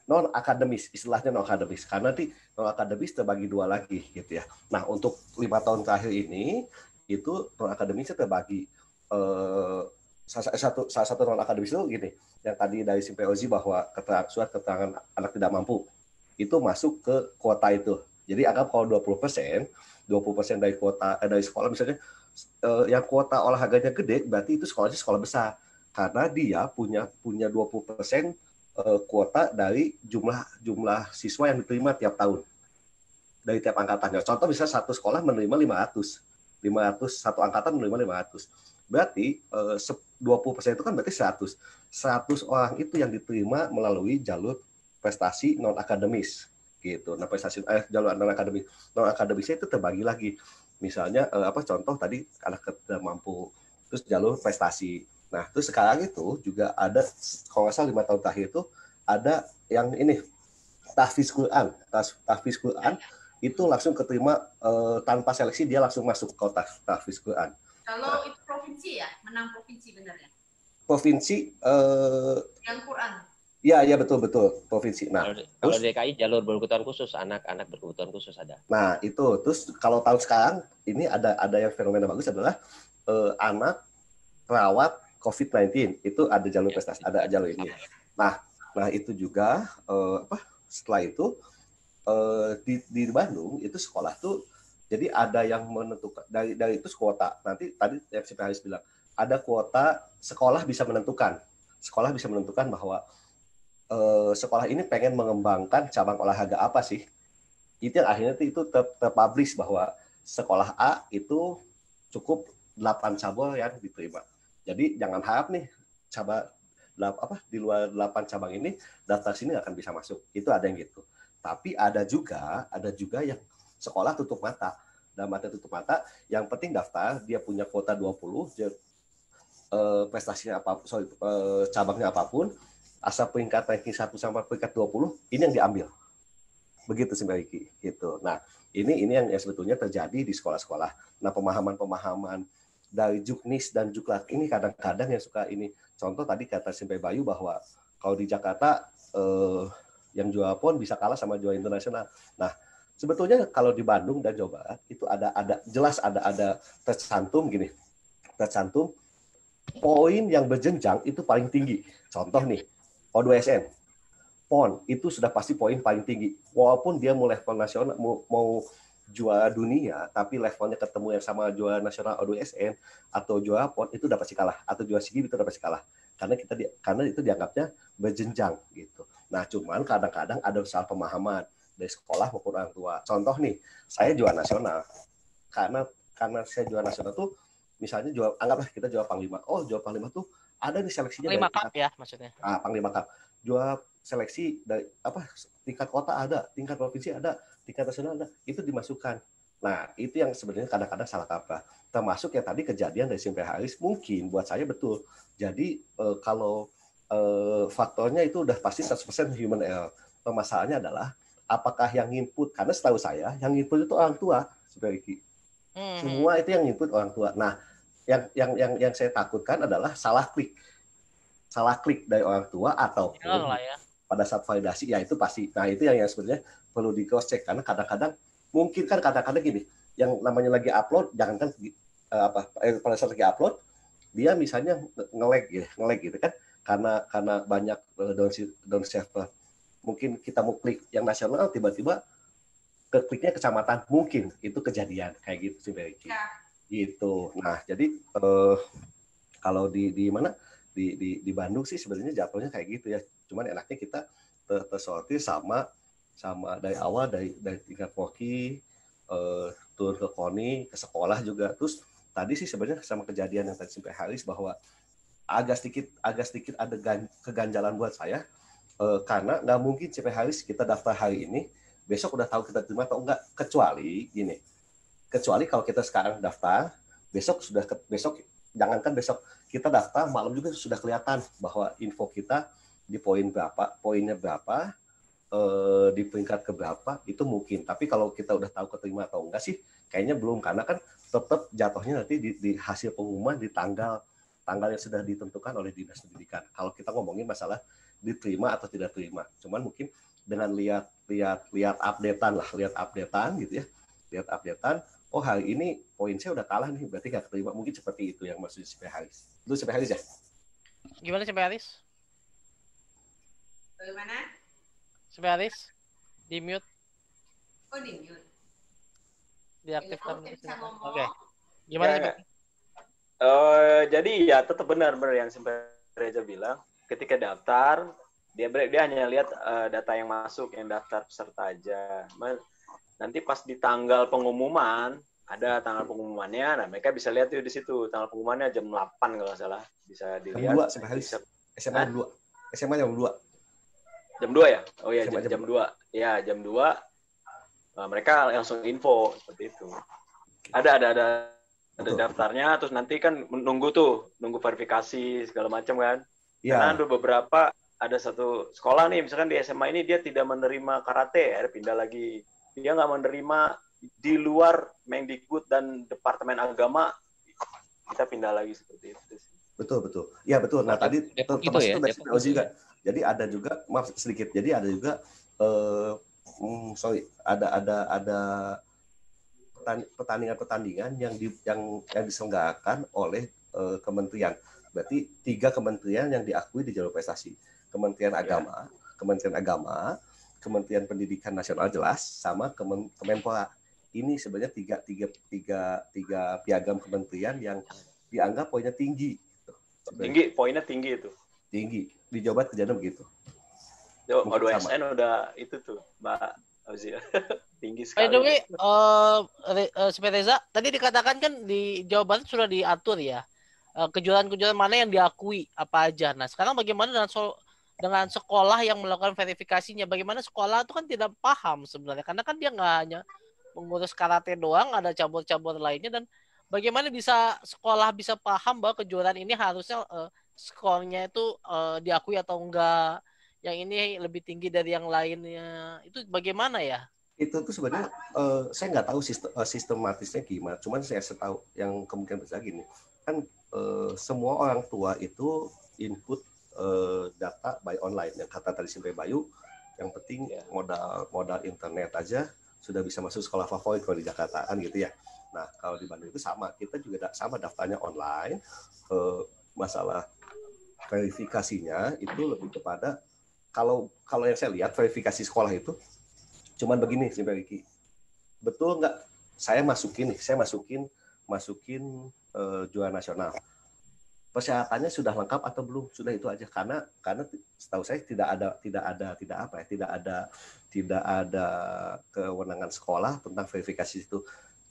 non akademis, istilahnya non akademis, karena nanti non akademis terbagi dua lagi gitu ya. Nah untuk 5 tahun terakhir ini itu non akademisnya terbagi salah satu non akademis itu gini, yang tadi dari Simpeozi bahwa surat keterangan anak tidak mampu itu masuk ke kuota itu. Jadi anggap kalau 20% dari kuota dari sekolah misalnya yang kuota olahraganya gede, berarti itu sekolahnya sekolah besar. Karena dia punya 20% kuota dari jumlah siswa yang diterima tiap tahun. Dari tiap angkatan. Contoh misalnya satu sekolah menerima 500, satu angkatan menerima 500. Berarti 20% itu kan berarti 100. 100 orang itu yang diterima melalui jalur prestasi non akademis gitu. Nah, prestasi jalur non akademis. Non akademisnya itu terbagi lagi. Misalnya contoh tadi anak tidak mampu, terus jalur prestasi. Nah, terus sekarang itu juga ada kalau nggak salah 5 tahun terakhir itu ada yang ini tahfiz Quran. Tahfiz Quran itu langsung keterima tanpa seleksi, dia langsung masuk ke tahfiz Quran. Kalau itu provinsi ya, menang provinsi benar ya? Provinsi yang Quran. Ya betul provinsi. Nah, kalau DKI jalur berkebutuhan khusus, anak-anak berkebutuhan khusus ada. Nah, itu terus kalau tahun sekarang ini ada yang fenomena bagus adalah anak perawat COVID-19 itu ada jalur prestasi, ada jalur ini. Nah itu juga setelah itu di Bandung itu sekolah tuh jadi ada yang menentukan dari itu kuota. Nanti tadi yang si Haris bilang ada kuota sekolah bisa menentukan bahwa sekolah ini pengen mengembangkan cabang olahraga apa sih. Itu yang akhirnya itu terpublish bahwa sekolah A itu cukup 8 cabang yang diterima. Jadi jangan harap nih di luar 8 cabang ini daftar sini nggak akan bisa masuk. Itu ada yang gitu. Tapi ada juga yang sekolah tutup mata. Dalam arti tutup mata, yang penting daftar, dia punya kuota 20, prestasinya cabangnya apapun, asal peringkat ranking 1 sampai peringkat 20, ini yang diambil. Begitu sih Mbak Iki. Gitu. Nah, ini yang sebetulnya terjadi di sekolah-sekolah. Nah, pemahaman dari Juknis dan Juklak ini kadang-kadang yang suka ini. Contoh tadi kata Simpai Bayu bahwa kalau di Jakarta yang juara PON bisa kalah sama juara internasional. Nah, sebetulnya kalau di Bandung dan Jawa Barat itu ada tercantum gini. Tercantum poin yang berjenjang itu paling tinggi. Contoh nih, O2SN. PON itu sudah pasti poin paling tinggi. Walaupun dia mau level nasional, mau juara dunia, tapi levelnya ketemu yang sama juara nasional O2SN atau juara PON itu dapat pasti kalah, atau juara SEA Games itu dapat pasti kalah. Karena itu dianggapnya berjenjang gitu. Nah, cuman kadang-kadang ada salah pemahaman dari sekolah maupun orang tua. Contoh nih, saya juara nasional. Karena saya juara nasional tuh misalnya anggaplah kita juara Panglima. Oh, juara Panglima tuh ada nih seleksinya Panglima Cup ya maksudnya. Panglima Cup. Juara seleksi dari tingkat kota ada, tingkat provinsi ada, tingkat nasional ada, itu dimasukkan. Nah, itu yang sebenarnya kadang-kadang salah kaprah. Termasuk yang tadi kejadian dari Simpai Haris, mungkin buat saya betul. Jadi kalau faktornya itu udah pasti 100% human error. Permasalahannya adalah apakah yang input, karena setahu saya yang input itu orang tua, sebenarnya. Semua itu yang input orang tua. Nah, yang saya takutkan adalah salah klik dari orang tua ataupun pada saat validasi, ya itu pasti. Nah, itu yang sebenarnya perlu di cross check, karena kadang-kadang mungkin kan kadang-kadang gini, yang namanya lagi upload, jangankan pada saat lagi upload dia misalnya nge-lag gitu kan, karena banyak down server. Mungkin kita mau klik yang nasional, tiba-tiba kliknya kecamatan, mungkin itu kejadian kayak gitu sih Becky. Ya. Gitu. Nah, jadi kalau di mana di Bandung sih sebenarnya jatuhnya kayak gitu ya. Cuman enaknya kita tersortir sama dari awal dari tingkat Poki turun ke KONI, ke sekolah juga. Terus tadi sih sebenarnya sama kejadian yang tadi sampai Haris bahwa agak sedikit ada keganjalan buat saya karena nggak mungkin CP Haris kita daftar hari ini besok udah tahu kita terima atau enggak, kecuali kalau kita sekarang daftar besok jangankan besok kita daftar malam juga sudah kelihatan bahwa info kita di poinnya berapa, di peringkat keberapa itu mungkin. Tapi kalau kita udah tahu keterima atau enggak sih kayaknya belum, karena kan tetap jatuhnya nanti di hasil pengumuman di tanggal yang sudah ditentukan oleh Dinas Pendidikan. Kalau kita ngomongin masalah diterima atau tidak terima, cuman mungkin dengan lihat updatean gitu ya, lihat updatean, oh hari ini poin saya udah kalah nih, berarti nggak terima, mungkin seperti itu yang maksud CP Haris. Itu CP Haris ya? Gimana CP Haris? Bagaimana? CP Haris? Di mute, Oh, di mute. diaktifkan. Oke, bisa ngomong. Oke. Gimana sih, Ya, Pak? jadi ya tetap benar yang sampai Reza bilang, ketika daftar dia hanya lihat data yang masuk, yang daftar peserta aja. Nanti pas di tanggal pengumuman, ada tanggal pengumumannya, nah mereka bisa lihat tuh di situ tanggal pengumumannya jam 8 kalau nggak salah, bisa dilihat. Jam 2 sampai hari SMA jam 2. SMA jam 2. Jam 2 ya? Oh iya, SMA jam 2. Ya, jam 2 mereka langsung info seperti itu. Ada daftarnya, terus nanti kan nunggu verifikasi segala macam kan. Iya. Karena ada beberapa, ada satu sekolah nih, misalkan di SMA ini dia tidak menerima karate, ya pindah lagi. Dia nggak menerima di luar Mendikbud dan Departemen Agama, kita pindah lagi seperti itu. Betul. Ya betul. Nah tadi Depok termasuk itu ya, dari Depok CPO juga. Jadi ada juga, maaf sedikit. Jadi ada juga ada pertandingan yang diselenggarakan oleh kementerian. Berarti 3 kementerian yang diakui di jalur prestasi. Kementerian Agama, Kementerian Pendidikan Nasional jelas, sama Kemenpora. Ini sebenarnya tiga piagam kementerian yang dianggap poinnya tinggi. Poinnya tinggi itu. Tinggi. Di Jawa Barat kejadian begitu. O2SN udah itu tuh, Mbak Auzia. Tinggi sekali. By the way, seperti Reza, tadi dikatakan kan di Jawa Barat sudah diatur ya, kejuaraan-kejuaraan mana yang diakui apa aja. Nah, sekarang bagaimana dengan sekolah yang melakukan verifikasinya? Bagaimana sekolah itu kan tidak paham sebenarnya, karena kan dia nggak hanya mengurus karate doang, ada cabur-cabur lainnya, dan bagaimana sekolah bisa paham bahwa kejuaraan ini harusnya skornya itu diakui atau enggak, yang ini lebih tinggi dari yang lainnya, itu bagaimana ya? Itu tuh sebenarnya saya nggak tahu sistematisnya gimana. Cuman saya tahu yang kemungkinan besar gini, kan semua orang tua itu input data by online. Yang kata tadi Simpe Bayu, yang penting modal internet aja sudah bisa masuk sekolah favorit kalau di Jakarta kan gitu ya. Nah kalau di Bandung itu sama, kita juga sama daftarnya online. Masalah verifikasinya itu lebih kepada kalau yang saya lihat verifikasi sekolah itu cuman begini sih Pak Riki. Betul nggak? Saya masukin juara nasional. Persyaratannya sudah lengkap atau belum? Sudah itu aja karena setahu saya tidak ada kewenangan sekolah tentang verifikasi itu.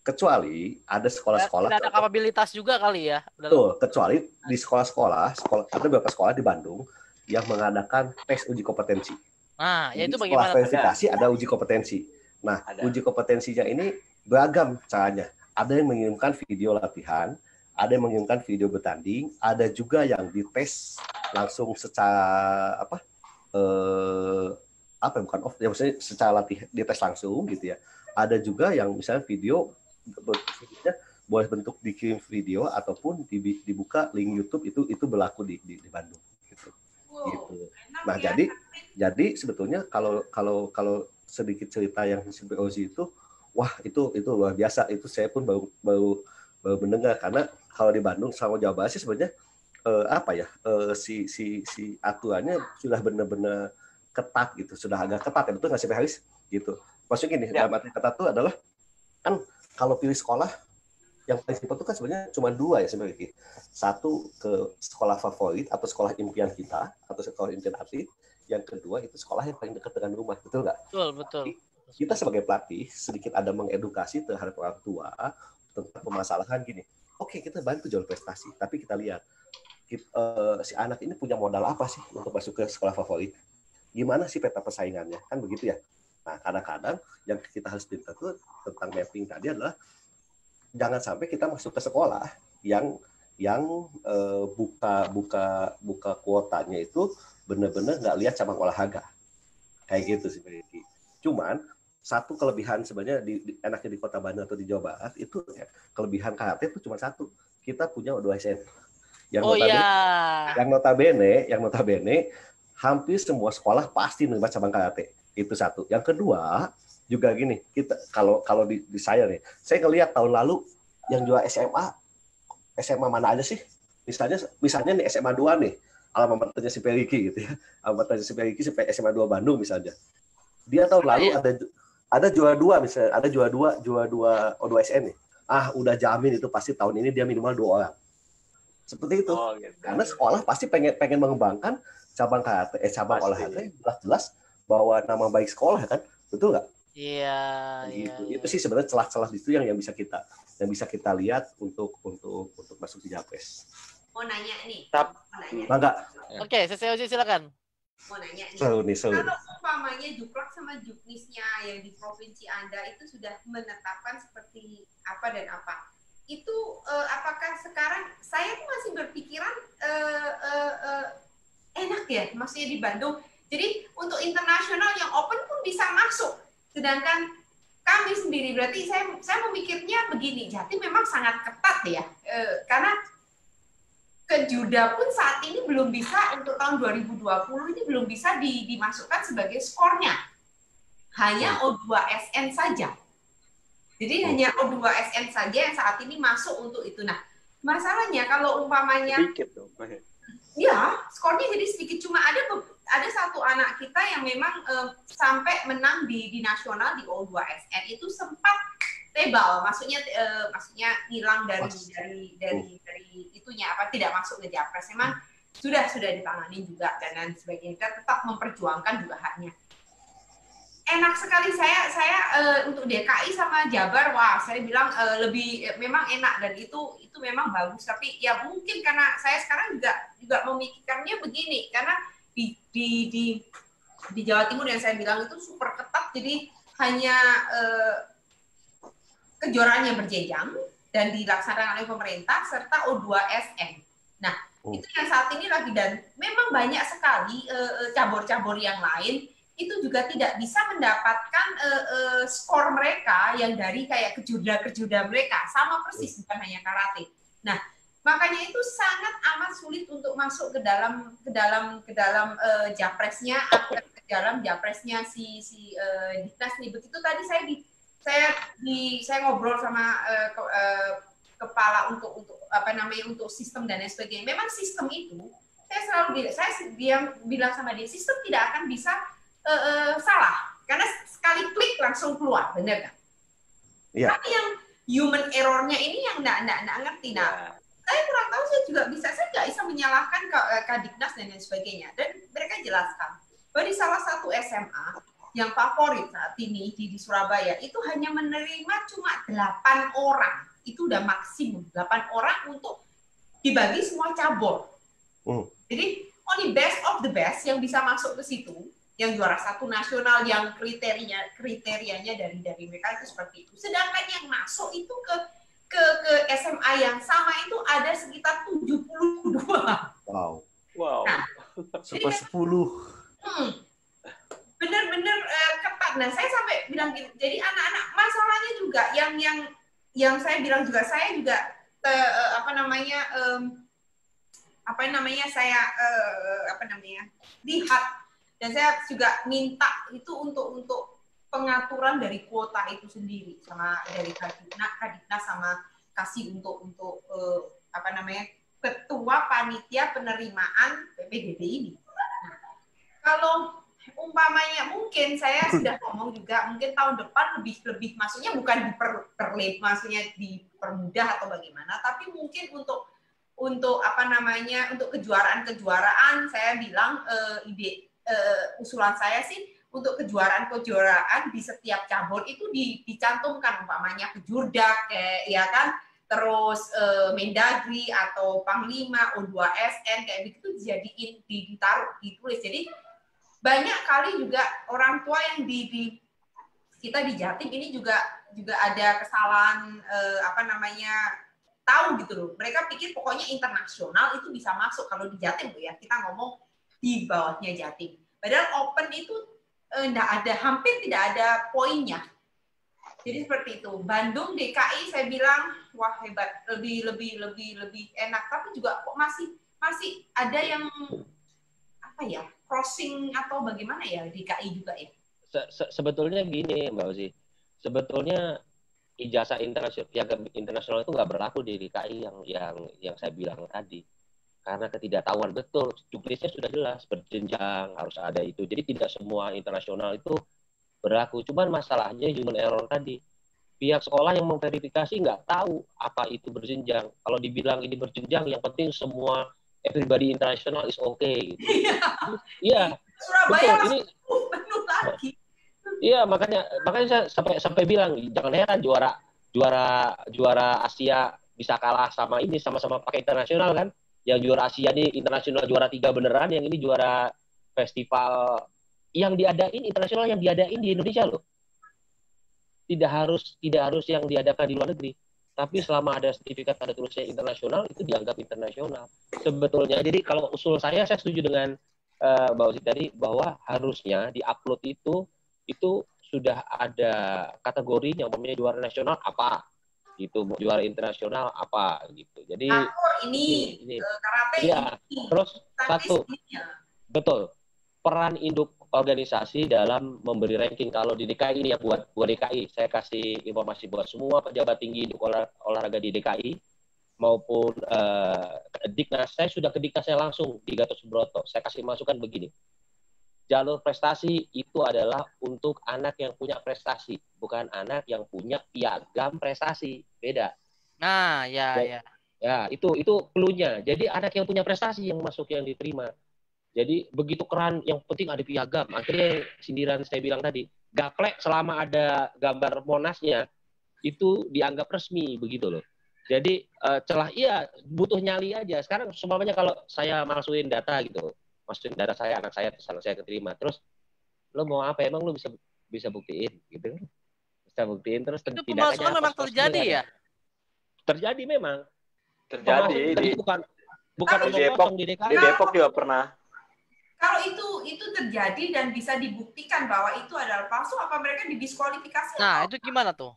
Kecuali ada sekolah-sekolah tidak ada kapabilitas juga kali ya. Betul, kecuali di sekolah ada beberapa sekolah di Bandung yang mengadakan tes uji kompetensi. Nah, ya itu setelah bagaimana? Verifikasi ada uji kompetensi. Nah, uji kompetensinya ini beragam caranya. Ada yang mengirimkan video latihan, ada yang mengirimkan video bertanding, ada juga yang dites langsung secara bukan off, ya maksudnya secara latihan dites langsung gitu ya. Ada juga yang misalnya videonya boleh bentuk dikirim video ataupun dibuka link YouTube, itu berlaku di Bandung gitu. Gitu. Nah, jadi sebetulnya kalau sedikit cerita yang CPOZ itu, wah itu luar biasa. Itu saya pun baru mendengar, karena kalau di Bandung sama Jawa Barat sih sebenarnya si aturannya sudah benar-benar ketat gitu, sudah agak ketat ya, betul nggak sih Pak Haris gitu. Maksudnya gini, dalam arti ketat itu adalah kan kalau pilih sekolah yang paling simpel itu kan sebenarnya cuma 2 ya sebenarnya. Satu ke sekolah favorit atau sekolah impian kita atau sekolah impian atlet. Yang kedua itu sekolah yang paling dekat dengan rumah, betul nggak? Betul. Kita sebagai pelatih sedikit ada mengedukasi terhadap orang tua tentang permasalahan gini. Oke, kita bantu jalur prestasi, tapi kita lihat si anak ini punya modal apa sih untuk masuk ke sekolah favorit? Gimana sih peta persaingannya? Kan begitu ya. Nah, kadang-kadang yang kita harus pintar tuh tentang mapping tadi adalah jangan sampai kita masuk ke sekolah yang buka kuotanya itu benar-benar nggak lihat cabang olahraga kayak gitu sih. Cuman satu kelebihan sebenarnya enaknya di Kota Bandung atau di Jawa Barat itu ya, kelebihan karate itu cuma satu, kita punya O2SN yang notabene hampir semua sekolah pasti menerima cabang karate. Itu satu. Yang kedua juga gini, kita kalau di saya nih, saya ngelihat tahun lalu yang juara SMA mana aja sih? Misalnya nih SMA 2 nih, alma maternya si Periki gitu ya. Alma maternya si Periki sampai SMA 2 Bandung misalnya. Dia tahun lalu ada juara 2 misalnya, ada juara 2 O2SN nih. Udah jamin itu pasti tahun ini dia minimal 2 orang. Seperti itu. Gitu. Karena sekolah pasti pengen mengembangkan cabang karate, cabang olahraga yang jelas-jelas bahwa nama baik sekolah kan, betul nggak? Iya. Gitu. Iya. Itu sih sebenarnya celah-celah itu yang bisa kita lihat untuk masuk di Japres. Mau nanya nih. Mangga. Oke, Osi silakan. Mau nanya nih. Seru. Kalau umpamanya Juklak sama Juknisnya yang di provinsi Anda itu sudah menetapkan seperti apa dan apa, itu apakah sekarang saya tuh masih berpikiran enak ya, maksudnya di Bandung. Jadi untuk internasional yang open pun bisa masuk. Sedangkan kami sendiri, berarti saya memikirnya begini, Jatim memang sangat ketat ya, karena ke Juda pun saat ini belum bisa, untuk tahun 2020 ini belum bisa dimasukkan sebagai skornya. Hanya O2SN saja. Jadi hanya O2SN saja yang saat ini masuk untuk itu. Nah, masalahnya kalau umpamanya sedikit tuh. Ya, skornya jadi sedikit. Cuma ada satu anak kita yang memang sampai menang di nasional di O2SN itu sempat tebal, maksudnya hilang dari itunya, apa, tidak masuk ke Japres. Memang sudah ditangani juga dan sebagainya. Kita tetap memperjuangkan juga haknya. Enak sekali saya untuk DKI sama Jabar, wah saya bilang lebih memang enak, dan itu memang bagus. Tapi ya mungkin karena saya sekarang juga memikirkannya begini, karena di Jawa Timur yang saya bilang itu super ketat, jadi hanya kejuaraan yang berjenjang dan dilaksanakan oleh pemerintah serta O2SN. Nah, itu yang saat ini lagi, dan memang banyak sekali cabur-cabur yang lain itu juga tidak bisa mendapatkan skor mereka yang dari kayak kejuda mereka, sama persis, bukan hanya karate. Nah, makanya itu sangat amat sulit untuk masuk ke dalam Japresnya, atau ke dalam Japresnya si Diknas nih. Begitu tadi saya ngobrol sama kepala untuk untuk sistem dan lain sebagainya. Memang sistem itu saya bilang sama dia, sistem tidak akan bisa salah, karena sekali klik langsung keluar, benar nggak? Iya. Tapi yang human error-nya ini yang nggak ngerti. Nah, saya kurang tahu, saya nggak bisa menyalahkan Kadiknas dan lain sebagainya. Dan mereka jelaskan bahwa di salah satu SMA yang favorit saat ini di Surabaya itu hanya menerima cuma 8 orang. Itu udah maksimum 8 orang untuk dibagi semua cabur. Jadi only best of the best yang bisa masuk ke situ, yang juara 1 nasional, yang kriterianya dari mereka itu seperti itu. Sedangkan yang masuk itu ke SMA yang sama itu ada sekitar 72. Wow. Nah, Super 10. Benar-benar ketat. Nah, saya sampai bilang gitu. Jadi anak-anak, masalahnya juga yang saya bilang juga, saya juga lihat, dan saya juga minta itu untuk pengaturan dari kuota itu sendiri, sama dari Kadiknas, sama kasih untuk ketua panitia penerimaan PPDB ini. Nah, kalau umpamanya mungkin saya sudah ngomong juga, mungkin tahun depan lebih maksudnya bukan maksudnya dipermudah atau bagaimana, tapi mungkin untuk untuk kejuaraan saya bilang usulan saya sih untuk kejuaraan di setiap cabur itu dicantumkan, umpamanya kejurdak ya kan, terus Mendagri atau Panglima, O2SN kayak begitu dijadiin, ditulis. Jadi banyak kali juga orang tua yang kita di Jatim ini juga ada kesalahan tahu gitu loh. Mereka pikir pokoknya internasional itu bisa masuk kalau di Jatim ya. Kita ngomong di bawahnya Jatim. Padahal open itu hampir tidak ada poinnya. Jadi seperti itu. Bandung, DKI saya bilang wah hebat, lebih enak, tapi juga kok masih ada yang crossing atau bagaimana ya DKI juga ya. Sebetulnya gini Mbak Ozi. Sebetulnya ijazah internasional itu nggak berlaku di DKI yang saya bilang tadi, karena ketidaktahuan. Betul, juknisnya sudah jelas berjenjang, harus ada itu. Jadi tidak semua internasional itu berlaku. Cuman masalahnya human error tadi. Pihak sekolah yang memverifikasi nggak tahu apa itu berjenjang. Kalau dibilang ini berjenjang, yang penting semua everybody international is okay. Gitu. Iya. Surabaya betul. Ini penuh lagi. Iya, makanya saya sampai bilang jangan heran juara Asia bisa kalah sama ini, sama-sama pakai internasional kan. Yang juara Asia ini internasional juara 3 beneran, yang ini juara festival yang diadain internasional yang diadain di Indonesia loh. Tidak harus yang diadakan di luar negeri. Tapi selama ada sertifikat tanda tulisnya internasional, itu dianggap internasional. Sebetulnya, jadi kalau usul saya setuju dengan Mbak Ozi tadi, bahwa harusnya di-upload itu sudah ada kategori yang namanya juara nasional apa, gitu, juara internasional apa, gitu. Jadi ini karate ya, ini. Terus satu, betul, peran induk organisasi dalam memberi ranking. Kalau di DKI ini ya, buat DKI, saya kasih informasi buat semua pejabat tinggi induk olahraga di DKI maupun Diknas. Saya sudah ke Diknas, saya langsung di Gatot Subroto. Saya kasih masukan begini. Jalur prestasi itu adalah untuk anak yang punya prestasi, bukan anak yang punya piagam prestasi. Beda. Nah, ya. Ya, itu clue-nya. Jadi anak yang punya prestasi yang masuk, yang diterima. Jadi begitu keren, yang penting ada piagam. Akhirnya sindiran saya bilang tadi, gaplek selama ada gambar Monasnya, itu dianggap resmi, begitu loh. Jadi celah, iya, butuh nyali aja. Sekarang semuanya kalau saya masukin data gitu, masukin data saya, anak saya keterima, terus lo mau apa? Emang lo bisa buktiin gitu? Bisa buktiin, terus itu pemalsuan memang terjadi ya? Terjadi memang. Terjadi bukan di Depok, di DKI. Di Depok juga pernah. Kalau itu terjadi dan bisa dibuktikan bahwa itu adalah palsu, apa mereka didiskualifikasi? Nah, itu gimana tuh?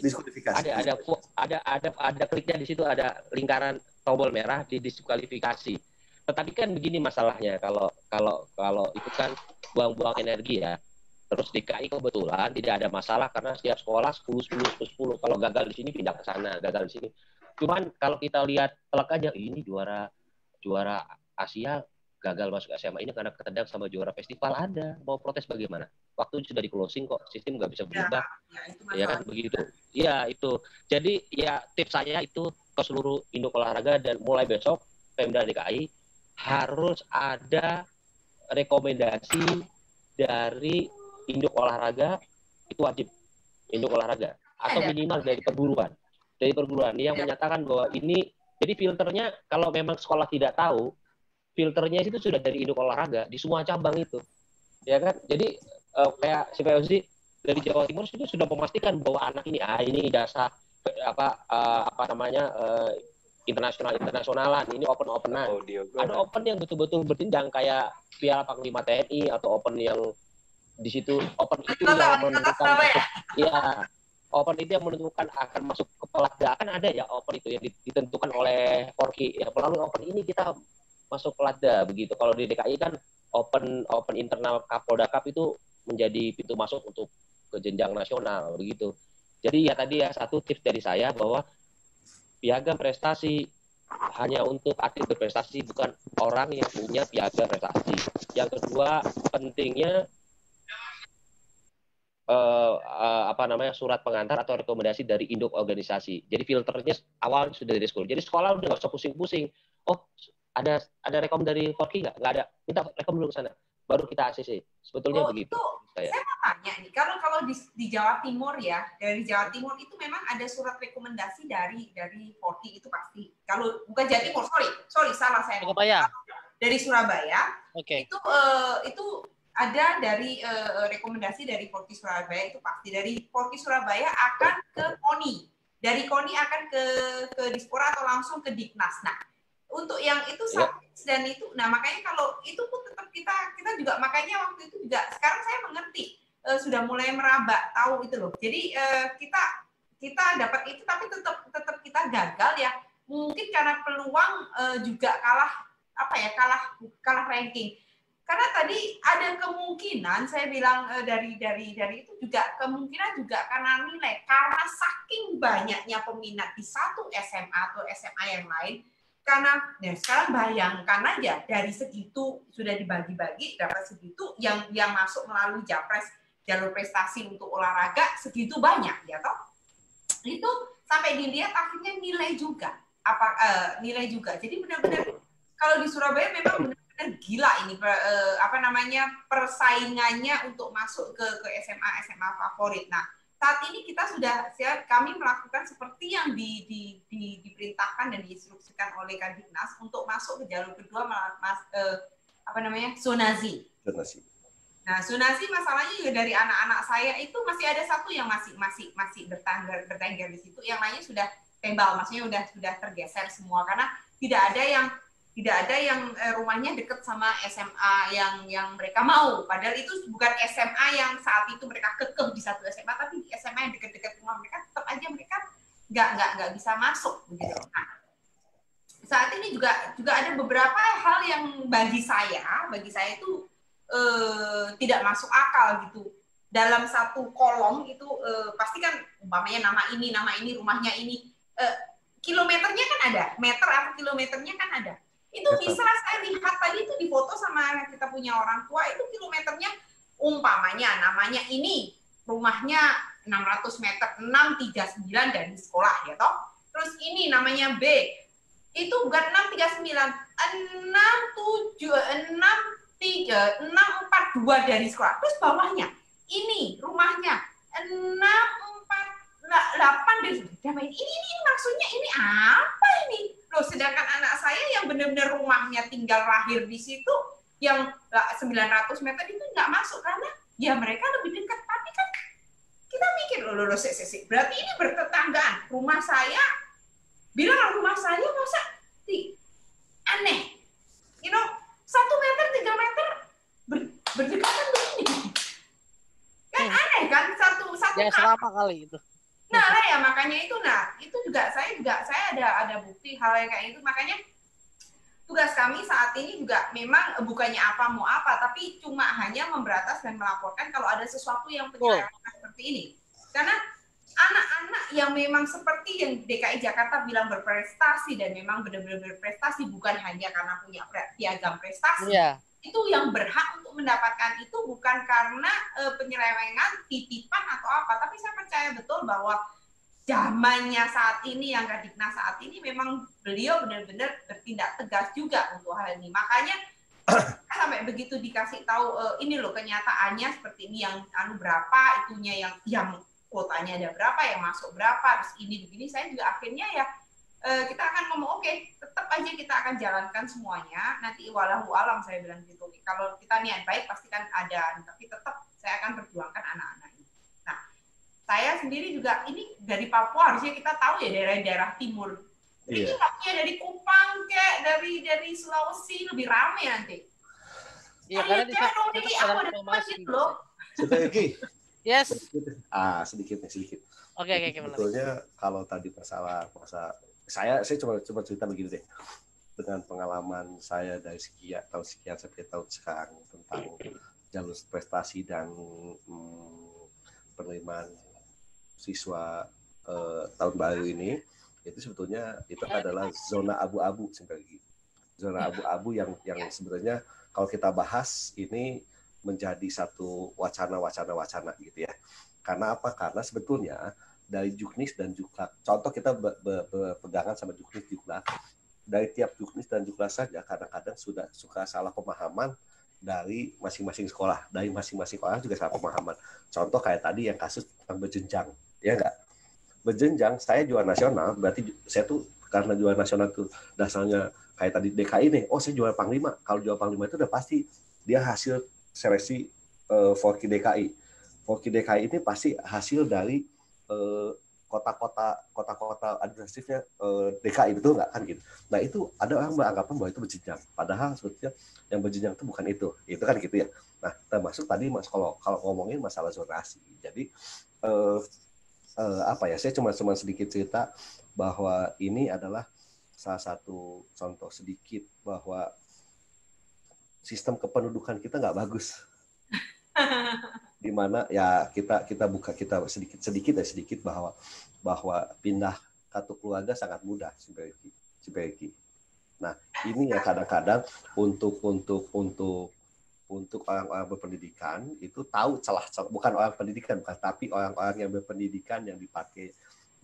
Diskualifikasi. Ada kliknya di situ, ada lingkaran tombol merah, di diskualifikasi. Tetapi kan begini masalahnya, kalau itu kan buang-buang energi ya. Terus DKI kebetulan tidak ada masalah karena setiap sekolah 10. Kalau gagal di sini pindah ke sana, gagal di sini. Cuman kalau kita lihat telak aja, ini juara Asia gagal masuk SMA ini karena ketendang sama juara festival, ada. Mau protes bagaimana? Waktu sudah di closing kok, sistem nggak bisa berubah. Ya kan begitu. Iya itu. Jadi ya tips saya itu ke seluruh induk olahraga, dan mulai besok Pemda DKI harus ada rekomendasi dari induk olahraga, itu wajib induk olahraga, atau minimal dari perguruan yang menyatakan bahwa ini. Jadi filternya, kalau memang sekolah tidak tahu, filternya itu sudah dari induk olahraga di semua cabang itu, ya kan. Jadi kayak si POZ dari Jawa Timur itu sudah memastikan bahwa anak ini jasa internasionalan, ini openan. Ada open yang betul-betul berjenjang kayak Piala Panglima TNI, atau open yang di situ, open itu yang menentukan, open itu yang menentukan akan masuk ke Pelatda. Kan ada ya open itu yang ditentukan oleh Porki, ya melalui open ini kita masuk Pelatda, begitu. Kalau di DKI kan open internal Kapolda Cup itu menjadi pintu masuk untuk ke jenjang nasional, begitu. Jadi ya tadi ya, satu tips dari saya bahwa piagam prestasi hanya untuk atlet berprestasi, bukan orang yang punya piagam prestasi. Yang kedua, pentingnya surat pengantar atau rekomendasi dari induk organisasi. Jadi filternya awal sudah dari sekolah. Jadi sekolah udah nggak usah pusing-pusing. Oh, ada rekom dari Forky nggak? Nggak ada. Minta rekom dulu ke sana. Baru kita ACC. Sebetulnya begitu. Saya mau tanya nih, kalau di Jawa Timur ya, dari Jawa Timur itu memang ada surat rekomendasi dari Forky, itu pasti. Kalau bukan Jawa Timur, sorry salah saya. Surabaya. Dari Surabaya. Oke. Itu ada dari rekomendasi dari Forky Surabaya, itu pasti. Dari Forky Surabaya akan ke KONI. Dari KONI akan ke Dispora atau langsung ke Diknas. Nah, untuk yang itu dan itu, nah makanya kalau itu pun tetap kita juga, makanya waktu itu juga, sekarang saya mengerti sudah mulai meraba tahu itu loh. Jadi kita dapat itu, tapi tetap kita gagal ya. Mungkin karena peluang juga kalah ranking. Karena tadi ada kemungkinan, saya bilang dari itu juga kemungkinan juga karena nilai, karena saking banyaknya peminat di satu SMA atau SMA yang lain. Karena sekarang bayangkan aja, dari segitu sudah dibagi-bagi, dapat segitu yang masuk melalui Japres. jalur prestasi untuk olahraga segitu banyak ya toh. Itu sampai dilihat akhirnya nilai juga. Nilai juga. Jadi benar-benar kalau di Surabaya memang benar-benar gila ini persaingannya untuk masuk ke SMA favorit. Nah, saat ini kami melakukan seperti yang diperintahkan dan diinstruksikan oleh Kadiknas untuk masuk ke jalur kedua zonasi. Nah, zonasi masalahnya juga dari anak-anak saya itu masih ada satu yang masih bertengger di situ, yang lainnya sudah tembal, maksudnya sudah tergeser semua karena tidak ada yang rumahnya dekat sama SMA yang mereka mau. Padahal itu bukan SMA yang saat itu mereka kekeh di satu SMA, tapi di SMA yang dekat-dekat rumah mereka tetap aja mereka nggak bisa masuk begitu. Nah, saat ini juga ada beberapa hal yang bagi saya itu tidak masuk akal gitu. Dalam satu kolom itu pasti kan umpamanya nama ini, rumahnya ini, kilometernya kan ada, meter atau kilometernya kan ada. Itu bisa saya lihat tadi itu di foto sama kita punya orang tua, itu kilometernya umpamanya namanya ini rumahnya 600 meter, 639 dari sekolah ya toh. Terus ini namanya B, itu bukan 639, 642 dari sekolah. Terus bawahnya ini rumahnya 648 dari sekolah. Ini maksudnya ini apa ini? Loh, sedangkan anak saya yang benar-benar rumahnya tinggal lahir di situ yang 900 meter itu nggak masuk karena ya mereka lebih dekat. Tapi kan kita mikir loh berarti ini bertetanggaan. Rumah saya bilang rumah saya masa aneh. 1 meter 3 meter berdekatan begini. Kan aneh kan satu ya selama kali itu. Nah, ya makanya itu juga saya ada bukti hal yang kayak itu. Makanya tugas kami saat ini juga memang bukannya tapi cuma hanya memberantas dan melaporkan kalau ada sesuatu yang penyelewengan seperti ini. Karena anak-anak yang memang seperti yang DKI Jakarta bilang berprestasi dan memang benar-benar berprestasi bukan hanya karena punya piagam prestasi. Yeah. Itu yang berhak untuk mendapatkan itu bukan karena penyelewengan, titipan atau apa, tapi saya percaya betul bahwa zamannya saat ini, yang Kadiknas saat ini memang beliau benar-benar bertindak tegas juga untuk hal ini. Makanya sampai begitu dikasih tahu ini loh kenyataannya seperti ini, yang berapa itunya, yang kuotanya ada berapa, yang masuk berapa, terus ini begini, saya juga akhirnya ya kita akan ngomong oke, tetap aja kita akan jalankan semuanya. Nanti walahu alam saya bilang gitu. Kalau kita niat baik pasti kan ada, tapi tetap saya akan perjuangkan anak-anak ini. Nah, saya sendiri juga ini dari Papua, harusnya kita tahu ya daerah-daerah timur. Ini waktunya dari Kupang kayak dari Sulawesi lebih ramai nanti. Iya, karena di sana aku ada teman gitu loh. Yes. Sedikit. Oke. Sebetulnya kalau tadi masalah saya cuma cerita begini deh, dengan pengalaman saya dari tahun sekian sampai tahun sekarang tentang jalur prestasi dan penerimaan siswa tahun baru ini, itu sebetulnya itu adalah zona abu-abu sebenarnya. Zona abu-abu yang sebenarnya kalau kita bahas ini menjadi satu wacana gitu ya. Karena apa? Karena sebetulnya dari Juknis dan Juklak, contoh kita berpegangan sama Juknis Juklak, dari tiap Juknis dan Juklak saja kadang-kadang suka salah pemahaman dari masing-masing sekolah, dari masing-masing sekolah juga salah pemahaman. Contoh kayak tadi yang kasus tentang berjenjang, ya enggak? Berjenjang, saya juara nasional, berarti saya tuh karena juara nasional tuh dasarnya kayak tadi DKI nih, saya juara Panglima. Kalau juara Panglima itu udah pasti dia hasil seleksi Forki DKI. Forki DKI ini pasti hasil dari kota-kota administratifnya DKI, betul nggak kan gitu. Nah itu ada orang beranggapan bahwa itu berjenjang, padahal sebetulnya yang berjenjang itu bukan itu kan gitu ya. Nah termasuk tadi mas kalau ngomongin masalah zonasi, jadi saya cuma sedikit cerita bahwa ini adalah salah satu contoh sedikit bahwa sistem kependudukan kita nggak bagus. Di mana ya kita sedikit bahwa pindah kartu keluarga sangat mudah sebenarnya. Nah ini ya kadang-kadang untuk untuk orang-orang berpendidikan itu tahu celah-celah, bukan orang pendidikan, bukan, tapi orang-orang yang berpendidikan yang dipakai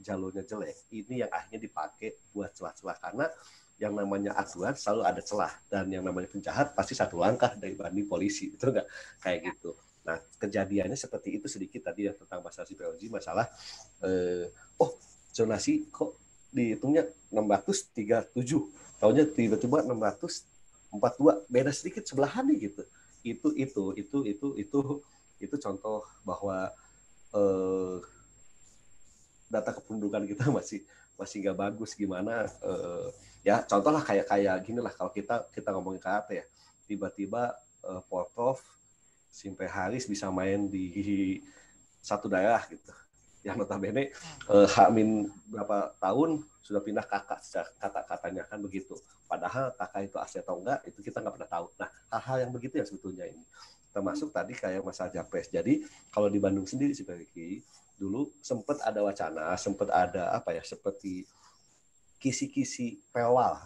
jalurnya jelek, ini yang akhirnya dipakai buat celah-celah, karena yang namanya aturan selalu ada celah, dan yang namanya penjahat pasti satu langkah dari banding polisi, itu enggak kayak gitu. Nah, kejadiannya seperti itu sedikit tadi yang tentang masalah POJ, masalah zonasi kok dihitungnya 637, tahunnya tiba-tiba 642, beda sedikit sebelahan nih gitu. Itu contoh bahwa data kependudukan kita masih nggak bagus. Gimana ya contoh lah kayak gini lah, kalau kita ngomongin karate ya, tiba-tiba Portov sampai Haris bisa main di satu daerah gitu, yang notabene Hamin berapa tahun sudah pindah kakak, kata-katanya kan begitu. Padahal kakak itu asli atau enggak, itu kita nggak pernah tahu. Nah, hal-hal yang begitu yang sebetulnya ini. Termasuk tadi kayak masalah Japres. Jadi, kalau di Bandung sendiri sih, Pak Riki, dulu sempat ada wacana, sempat ada seperti kisi-kisi pewal.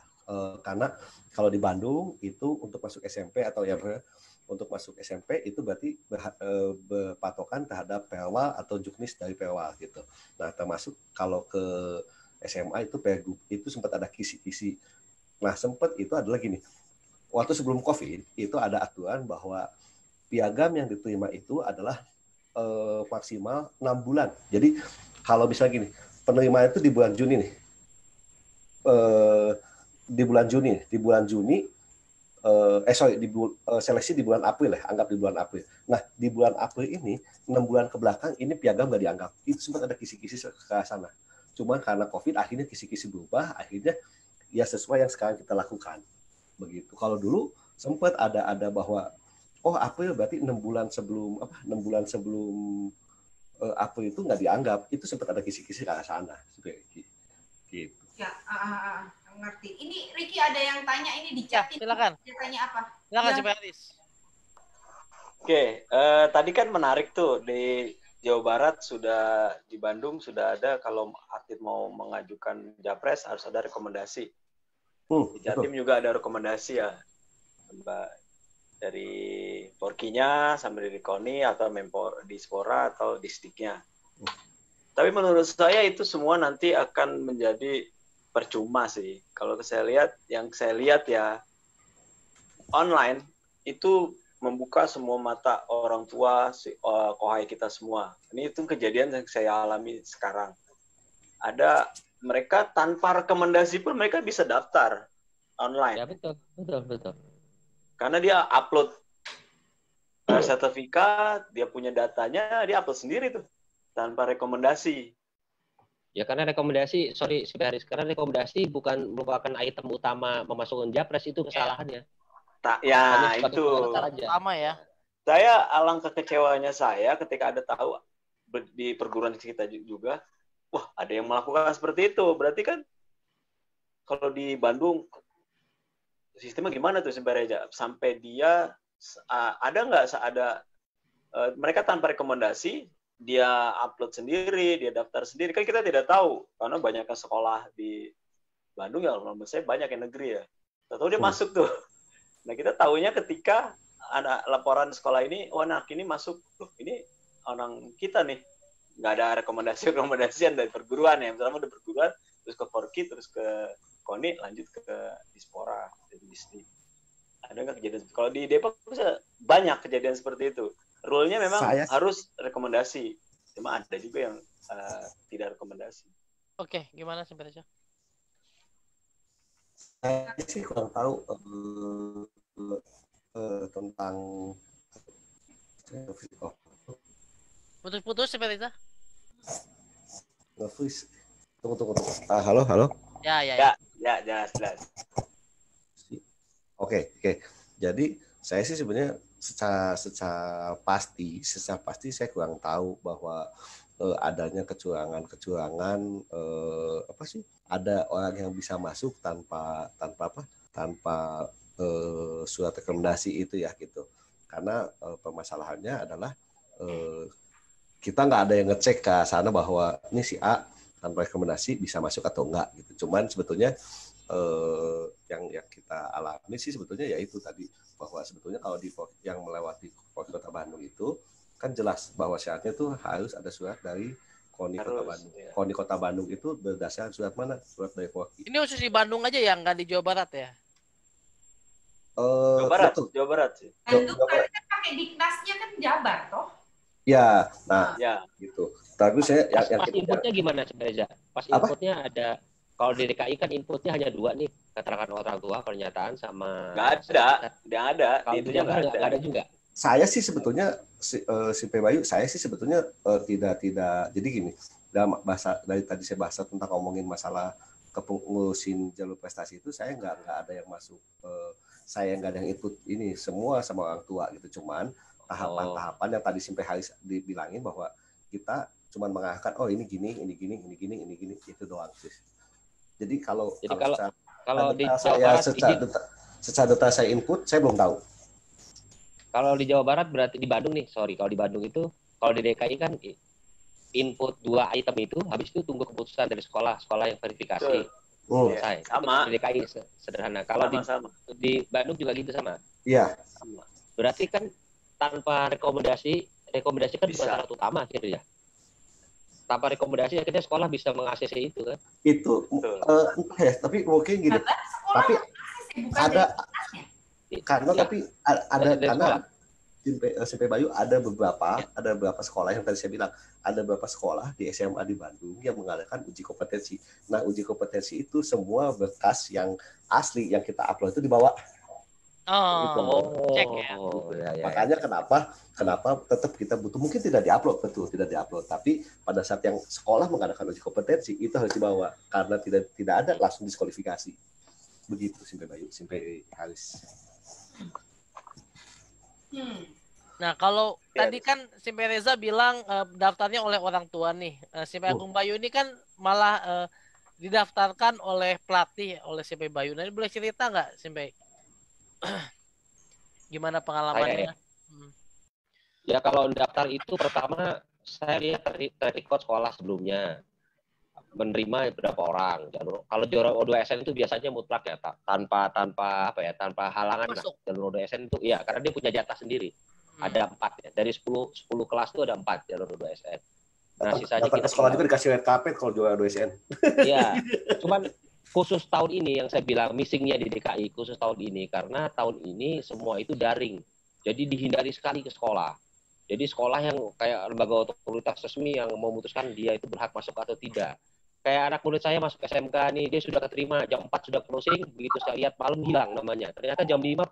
Karena kalau di Bandung itu untuk masuk SMP atau untuk masuk SMP itu berarti berpatokan terhadap pewal atau juknis dari pewal gitu. Nah, termasuk kalau ke SMA itu Pergub itu sempat ada kisi-kisi. Nah, sempat itu adalah gini. Waktu sebelum COVID itu ada aturan bahwa piagam yang diterima itu adalah maksimal 6 bulan. Jadi kalau misalnya gini, penerimaan itu di bulan Juni nih. Di bulan Juni seleksi di bulan April ya, anggap di bulan April. Nah, di bulan April ini 6 bulan ke belakang ini piagam nggak dianggap. Itu sempat ada kisi-kisi ke sana. Cuma karena COVID akhirnya kisi-kisi berubah, akhirnya ya sesuai yang sekarang kita lakukan. Begitu. Kalau dulu sempat ada bahwa April berarti 6 bulan sebelum April itu nggak dianggap. Itu sempat ada kisi-kisi ke sana. Gitu. Ya, ngerti. Ini Ricky ada yang tanya ini di chat. Ya, silakan. Dia tanya apa? Silakan Ya. Coba Haris. Oke, tadi kan menarik tuh di Jawa Barat sudah, di Bandung sudah ada kalau atlet mau mengajukan Japres harus ada rekomendasi. Di Jatim juga ada rekomendasi ya, Mbak, dari Porkinya sampai dari KONI atau Mempor di Spora atau Disdiknya. Tapi menurut saya itu semua nanti akan menjadi percuma sih. Kalau saya lihat ya online itu membuka semua mata orang tua, kohai kita semua. Ini itu kejadian yang saya alami sekarang. Ada mereka tanpa rekomendasi pun mereka bisa daftar online. Ya betul. Karena dia upload sertifikat, dia punya datanya, dia upload sendiri tuh tanpa rekomendasi. Ya karena rekomendasi, karena rekomendasi bukan merupakan item utama memasukkan Japres, itu kesalahannya. Ya itu sama ya. Saya alangkah kecewanya saya ketika ada tahu di perguruan kita juga, wah ada yang melakukan seperti itu. Berarti kan kalau di Bandung sistemnya gimana tuh sebenarnya? Sampai dia mereka tanpa rekomendasi dia upload sendiri, dia daftar sendiri, kan kita tidak tahu karena banyaknya sekolah di Bandung ya, menurut saya banyak yang negeri ya. Tahu dia masuk tuh. Nah, kita tahunya ketika ada laporan sekolah ini, anak ini masuk, ini orang kita nih. Nggak ada rekomendasian dari perguruan ya. Misalnya udah perguruan, terus ke Porki, terus ke KONI, lanjut ke Dispora, di Disney. Ada nggak kejadian? Kalau di Depok bisa banyak kejadian seperti itu. Rule-nya memang harus rekomendasi. Cuma ada juga yang tidak rekomendasi. Oke, gimana sebenarnya? Saya sih kurang tahu tentang putus sebenarnya. Tunggu. Halo. Ya. Jelas. Oke. Jadi saya sih sebenarnya secara pasti saya kurang tahu bahwa adanya kecurangan ada orang yang bisa masuk tanpa surat rekomendasi itu ya gitu. Karena permasalahannya adalah kita nggak ada yang ngecek ke sana bahwa ini si A tanpa rekomendasi bisa masuk atau enggak gitu. Cuman sebetulnya yang kita alami sih sebetulnya ya itu tadi, bahwa sebetulnya kalau yang melewati Kota Bandung itu kan jelas bahwa syaratnya tuh harus ada surat dari KONI Kota Bandung. Ya. KONI Kota Bandung itu berdasarkan surat mana? Surat dari Forky. Ini khusus di Bandung aja ya, nggak di Jawa Barat ya? Jawa Barat, betul. Jawa Barat sih. Bandung kan pakai Diknasnya kan Jabar toh. Ya, nah Ya. gitu. Tapi saya yang pas inputnya gimana sebenarnya? Pas inputnya ada, kalau di DKI kan inputnya hanya 2 nih, keterangan orang tua, pernyataan sama. Nggak ada. Kalau Itu itu nggak ada juga. saya sih sebetulnya si P. Bayu, saya sih sebetulnya tidak jadi gini, dalam bahasa dari tadi saya bahas tentang ngomongin masalah kepengurusin jalur prestasi itu, saya nggak ada yang masuk, saya nggak ada yang input ini semua sama orang tua gitu. Cuman tahapan-tahapan yang tadi sampai Haris dibilangin bahwa kita cuman mengarahkan ini gini itu doang sih. Jadi kalau di Jawa Barat secara detail saya input, saya belum tahu. Kalau di Jawa Barat berarti di Bandung nih, kalau di Bandung itu, kalau di DKI kan input 2 item itu, habis itu tunggu keputusan dari sekolah yang verifikasi. Selesai. Sama. Di DKI sederhana. Kalau di Bandung juga gitu sama. Iya. Berarti kan tanpa rekomendasi kan bukan syarat utama akhirnya. Tanpa rekomendasi akhirnya sekolah bisa meng-ACC itu kan. Itu tapi mungkin gini. Tapi ada karena SMP Bayu ada beberapa sekolah yang tadi saya bilang, ada beberapa sekolah di SMA di Bandung yang mengadakan uji kompetensi. Nah, uji kompetensi itu semua berkas yang asli yang kita upload itu dibawa. Cek ya. Makanya kenapa tetap kita butuh, mungkin tidak diupload, tapi pada saat yang sekolah mengadakan uji kompetensi itu harus dibawa karena tidak ada langsung diskualifikasi. Begitu sampai Bayu, sampai Haris. Nah, kalau tadi kan Simpe Reza bilang daftarnya oleh orang tua nih. Simpe Agung Bayu ini kan malah didaftarkan oleh pelatih, oleh Simpe Bayu. Nah, ini boleh cerita nggak, Simpe? Gimana pengalamannya? Ya, kalau daftar itu pertama saya lihat track record sekolah sebelumnya. Menerima berapa orang. Kalau juara O2SN itu biasanya mutlak ya, tanpa halangan lah. Jalur O2SN itu ya, karena dia punya jatah sendiri. Ada 4 ya. Dari 10 kelas itu ada 4 jalur O2SN. Nah, sisanya kita sekolah juga dikasih red carpet kalau juara O2SN. Iya. Cuman khusus tahun ini yang saya bilang missingnya di DKI khusus tahun ini, karena tahun ini semua itu daring. Jadi dihindari sekali ke sekolah. Jadi sekolah yang kayak lembaga otoritas resmi yang memutuskan dia itu berhak masuk atau tidak. Kayak anak murid saya masuk SMK nih, dia sudah keterima, jam 4 sudah closing, begitu saya lihat malam hilang namanya. Ternyata jam 5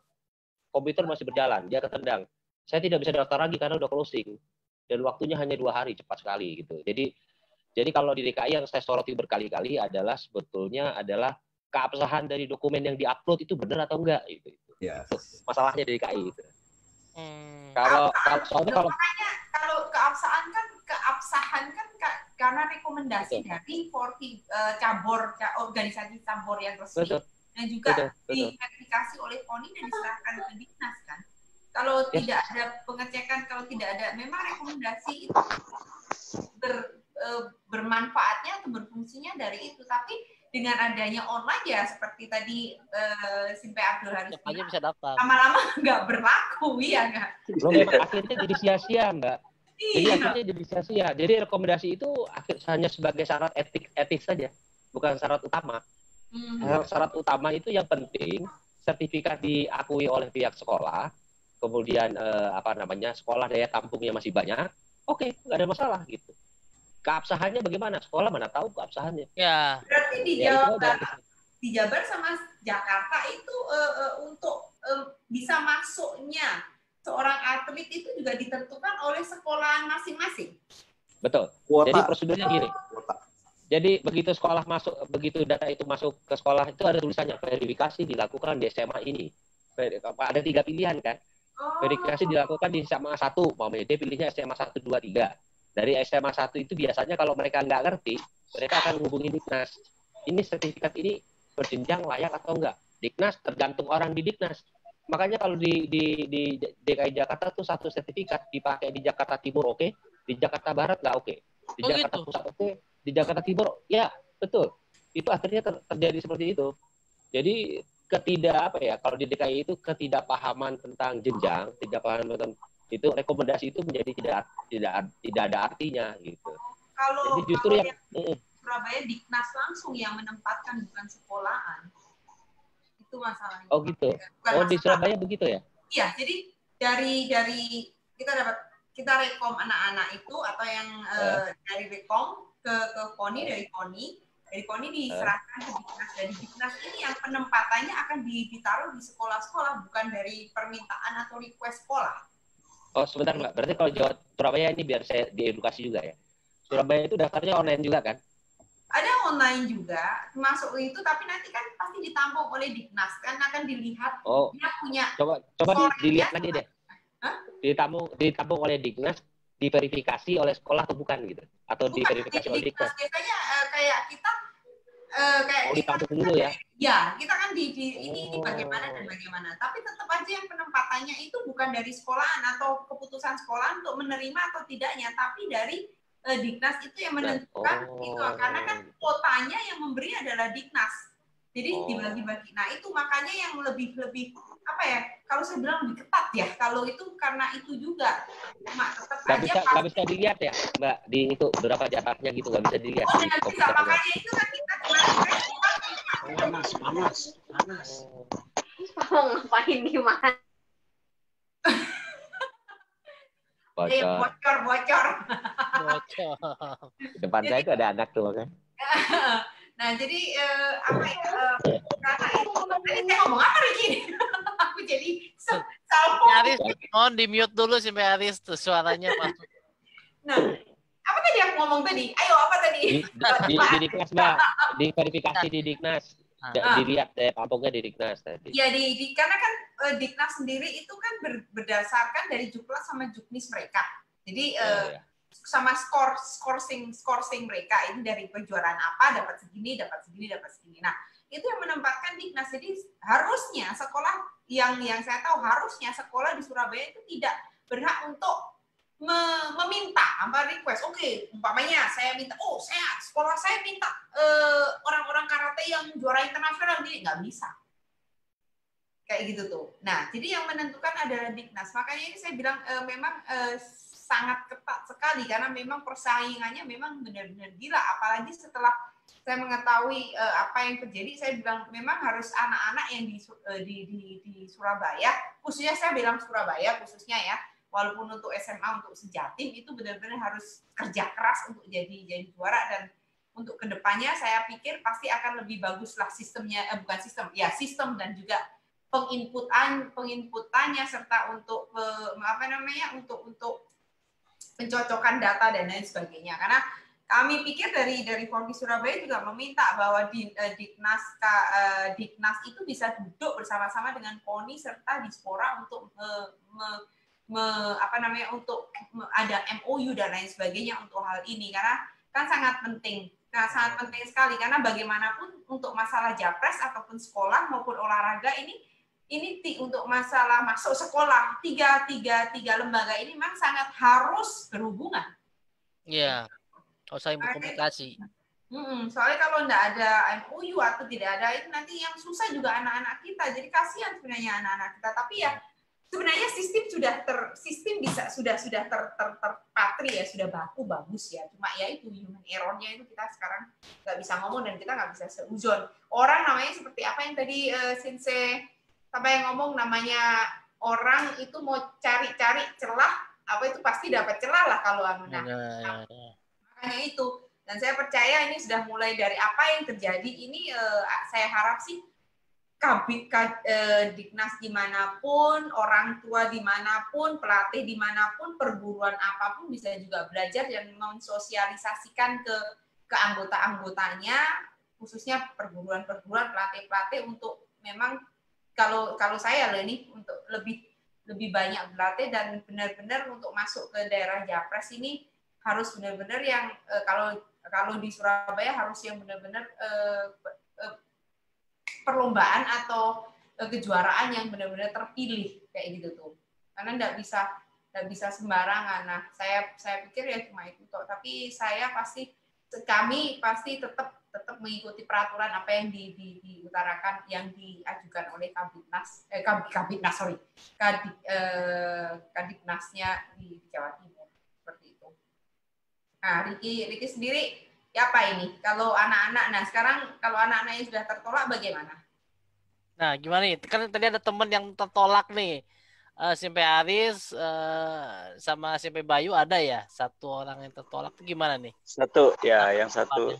komputer masih berjalan, dia ketendang. Saya tidak bisa daftar lagi karena udah closing. Dan waktunya hanya 2 hari, cepat sekali gitu. Jadi kalau di DKI yang saya soroti berkali-kali adalah sebetulnya adalah keabsahan dari dokumen yang diupload itu benar atau enggak gitu. Ya. Masalahnya di DKI gitu. Kalau keabsahan kan karena rekomendasi dari 40 organisasi cabur yang resmi. Betul. Dan juga diverifikasi oleh KONI dan diserahkan ke Diknas kan. Kalau tidak ada pengecekan, kalau tidak ada, memang rekomendasi itu bermanfaatnya atau berfungsinya dari itu. Tapi dengan adanya online ya seperti tadi Simpe Abdul Haris bisa daftar. Lama-lama nggak berlaku ya nggak? Akhirnya jadi sia-sia Mbak. Jadi akhirnya jadi sia-sia. Jadi rekomendasi itu hanya sebagai syarat etik saja, bukan syarat utama. Syarat utama itu yang penting sertifikat diakui oleh pihak sekolah, kemudian sekolah daya tampungnya masih banyak, oke, nggak ada masalah gitu. Keabsahannya bagaimana? Sekolah mana tahu keabsahannya. Ya. Berarti di Jabar sama Jakarta itu untuk bisa masuknya seorang atlet itu juga ditentukan oleh sekolahan masing-masing. Betul. Kuota. Jadi prosedurnya gini. Jadi begitu data itu masuk ke sekolah itu ada tulisannya verifikasi dilakukan di SMA ini. Ada 3 pilihan kan. Verifikasi dilakukan di SMA 1, dia pilihnya SMA 1, 2, 3. Dari SMA 1 itu biasanya kalau mereka nggak ngerti, mereka akan hubungi Diknas. Ini sertifikat ini berjenjang layak atau enggak? Diknas tergantung orang di Diknas. Makanya kalau di DKI Jakarta tuh satu sertifikat dipakai di Jakarta Timur oke, di Jakarta Barat nggak oke, di Jakarta Pusat oke, di Jakarta Timur ya betul. Itu akhirnya terjadi seperti itu. Jadi apa ya, kalau di DKI itu ketidakpahaman tentang jenjang, tidak paham tentang itu, rekomendasi itu menjadi tidak ada artinya gitu. Kalau Jadi justru yang Surabaya Diknas langsung yang menempatkan, bukan sekolahan. Itu masalahnya. Oh gitu. Bukan Di masalah. Surabaya begitu ya? Iya, jadi dari kita rekom anak-anak itu, atau yang dari rekom ke KONI, dari KONI diserahkan ke Diknas. Dari Diknas ini yang penempatannya akan ditaruh di sekolah-sekolah, bukan dari permintaan atau request sekolah. Oh sebentar Mbak, berarti kalau Surabaya ini biar saya diedukasi juga ya. Surabaya itu daftarnya online juga kan? Ada online juga, masuk itu, tapi nanti kan pasti ditampung oleh Diknas, kan akan dilihat dia punya. Coba dilihat lagi deh. Ditampung oleh Diknas, diverifikasi oleh sekolah atau bukan gitu? Atau bukan, diverifikasi oleh Diknas? Biasanya kayak kita ditampung dulu ya? Ya, kita kan ini bagaimana dan bagaimana. Tapi tetap aja yang penempatannya itu bukan dari sekolahan atau keputusan sekolah untuk menerima atau tidaknya, tapi dari Diknas itu yang menentukan itu, karena kan kuotanya yang memberi adalah Diknas. Jadi dibagi-bagi. Nah, itu makanya yang lebih apa ya? Kalau saya bilang lebih ketat ya. Kalau itu karena itu juga tetap aja nggak bisa dilihat ya, Mbak, di itu berapa jaraknya gitu, nggak bisa dilihat. Oh, nggak bisa. Makanya itu kan kita kemarin panas. Mau ngapain gimana? Bocor. Di depan saya itu ada anak tuh kan. Nah, jadi apa ya? Karena itu tadi saya ngomong apa Riki? Aku jadi salvo. Aris, mohon di mute dulu sampai Aris tuh suaranya masuk. Nah, apa tadi aku ngomong tadi? Ayo, apa tadi? Di Diknas, Mbak. Di verifikasi di Diknas. Dilihat tampungnya di Diknas tadi. Ya, karena kan Diknas sendiri itu kan berdasarkan dari Juklas sama Juknis mereka. Jadi sama scoring mereka ini dari kejuaraan apa dapat segini. Nah, itu yang menempatkan Diknas. Jadi harusnya sekolah yang saya tahu, harusnya sekolah di Surabaya itu tidak berhak untuk meminta request. Oke, umpamanya saya minta, sekolah saya minta orang-orang karate yang juara internasional, ini nggak bisa. Kayak gitu tuh. Nah, jadi yang menentukan adalah Diknas. Makanya ini saya bilang memang sangat ketat sekali, karena memang persaingannya memang benar-benar gila. Apalagi setelah saya mengetahui apa yang terjadi, saya bilang memang harus anak-anak yang di Surabaya, khususnya saya bilang Surabaya khususnya ya, walaupun untuk SMA, untuk Sejatim itu benar-benar harus kerja keras untuk jadi juara, dan untuk kedepannya saya pikir pasti akan lebih baguslah sistemnya, sistem dan juga penginputannya, serta untuk untuk pencocokan data dan lain sebagainya. Karena kami pikir dari Forky Surabaya juga meminta bahwa Diknas itu bisa duduk bersama-sama dengan KONI serta Dispora untuk untuk ada MOU dan lain sebagainya untuk hal ini, karena kan sangat penting sekali, karena bagaimanapun untuk masalah Japres ataupun sekolah maupun olahraga ini untuk masalah masuk sekolah, tiga lembaga ini memang sangat harus berhubungan. Iya, harus saling berkomunikasi. Soalnya kalau tidak ada MOU atau tidak ada itu, nanti yang susah juga anak-anak kita. Jadi kasihan sebenarnya anak-anak kita. Tapi ya sebenarnya sistem sudah terpatri ya, sudah bagus ya. Cuma ya itu human error-nya itu kita sekarang nggak bisa ngomong dan kita nggak bisa seuzon. Orang namanya seperti apa yang tadi Sensei sampai yang ngomong, namanya orang itu mau cari-cari celah, apa itu pasti dapat celah lah kalau makanya itu. Dan saya percaya ini sudah mulai dari apa yang terjadi ini, saya harap sih Diknas dimanapun, orang tua dimanapun, pelatih dimanapun, perguruan apapun bisa juga belajar dan mensosialisasikan ke anggota-anggotanya, khususnya perguruan-perguruan, pelatih-pelatih, untuk memang kalau saya ini untuk lebih banyak berlatih dan benar-benar untuk masuk ke daerah Japres ini harus benar-benar yang kalau di Surabaya harus yang benar-benar perlombaan atau kejuaraan yang benar-benar terpilih kayak gitu tuh, karena nggak bisa sembarangan. Nah, saya pikir ya cuma itu toh, tapi saya pasti kami pasti tetap mengikuti peraturan apa yang diutarakan, yang diajukan oleh Kadipnasnya di Jawa Timur, seperti itu. Nah, Riki sendiri ya apa ini? Kalau anak-anak, nah sekarang kalau anak-anak yang sudah tertolak bagaimana? Nah, gimana nih? Kan tadi ada teman yang tertolak nih. Sampai Aris sama sampai Bayu ada ya? Satu orang yang tertolak itu gimana nih? Satu, ya, yang satu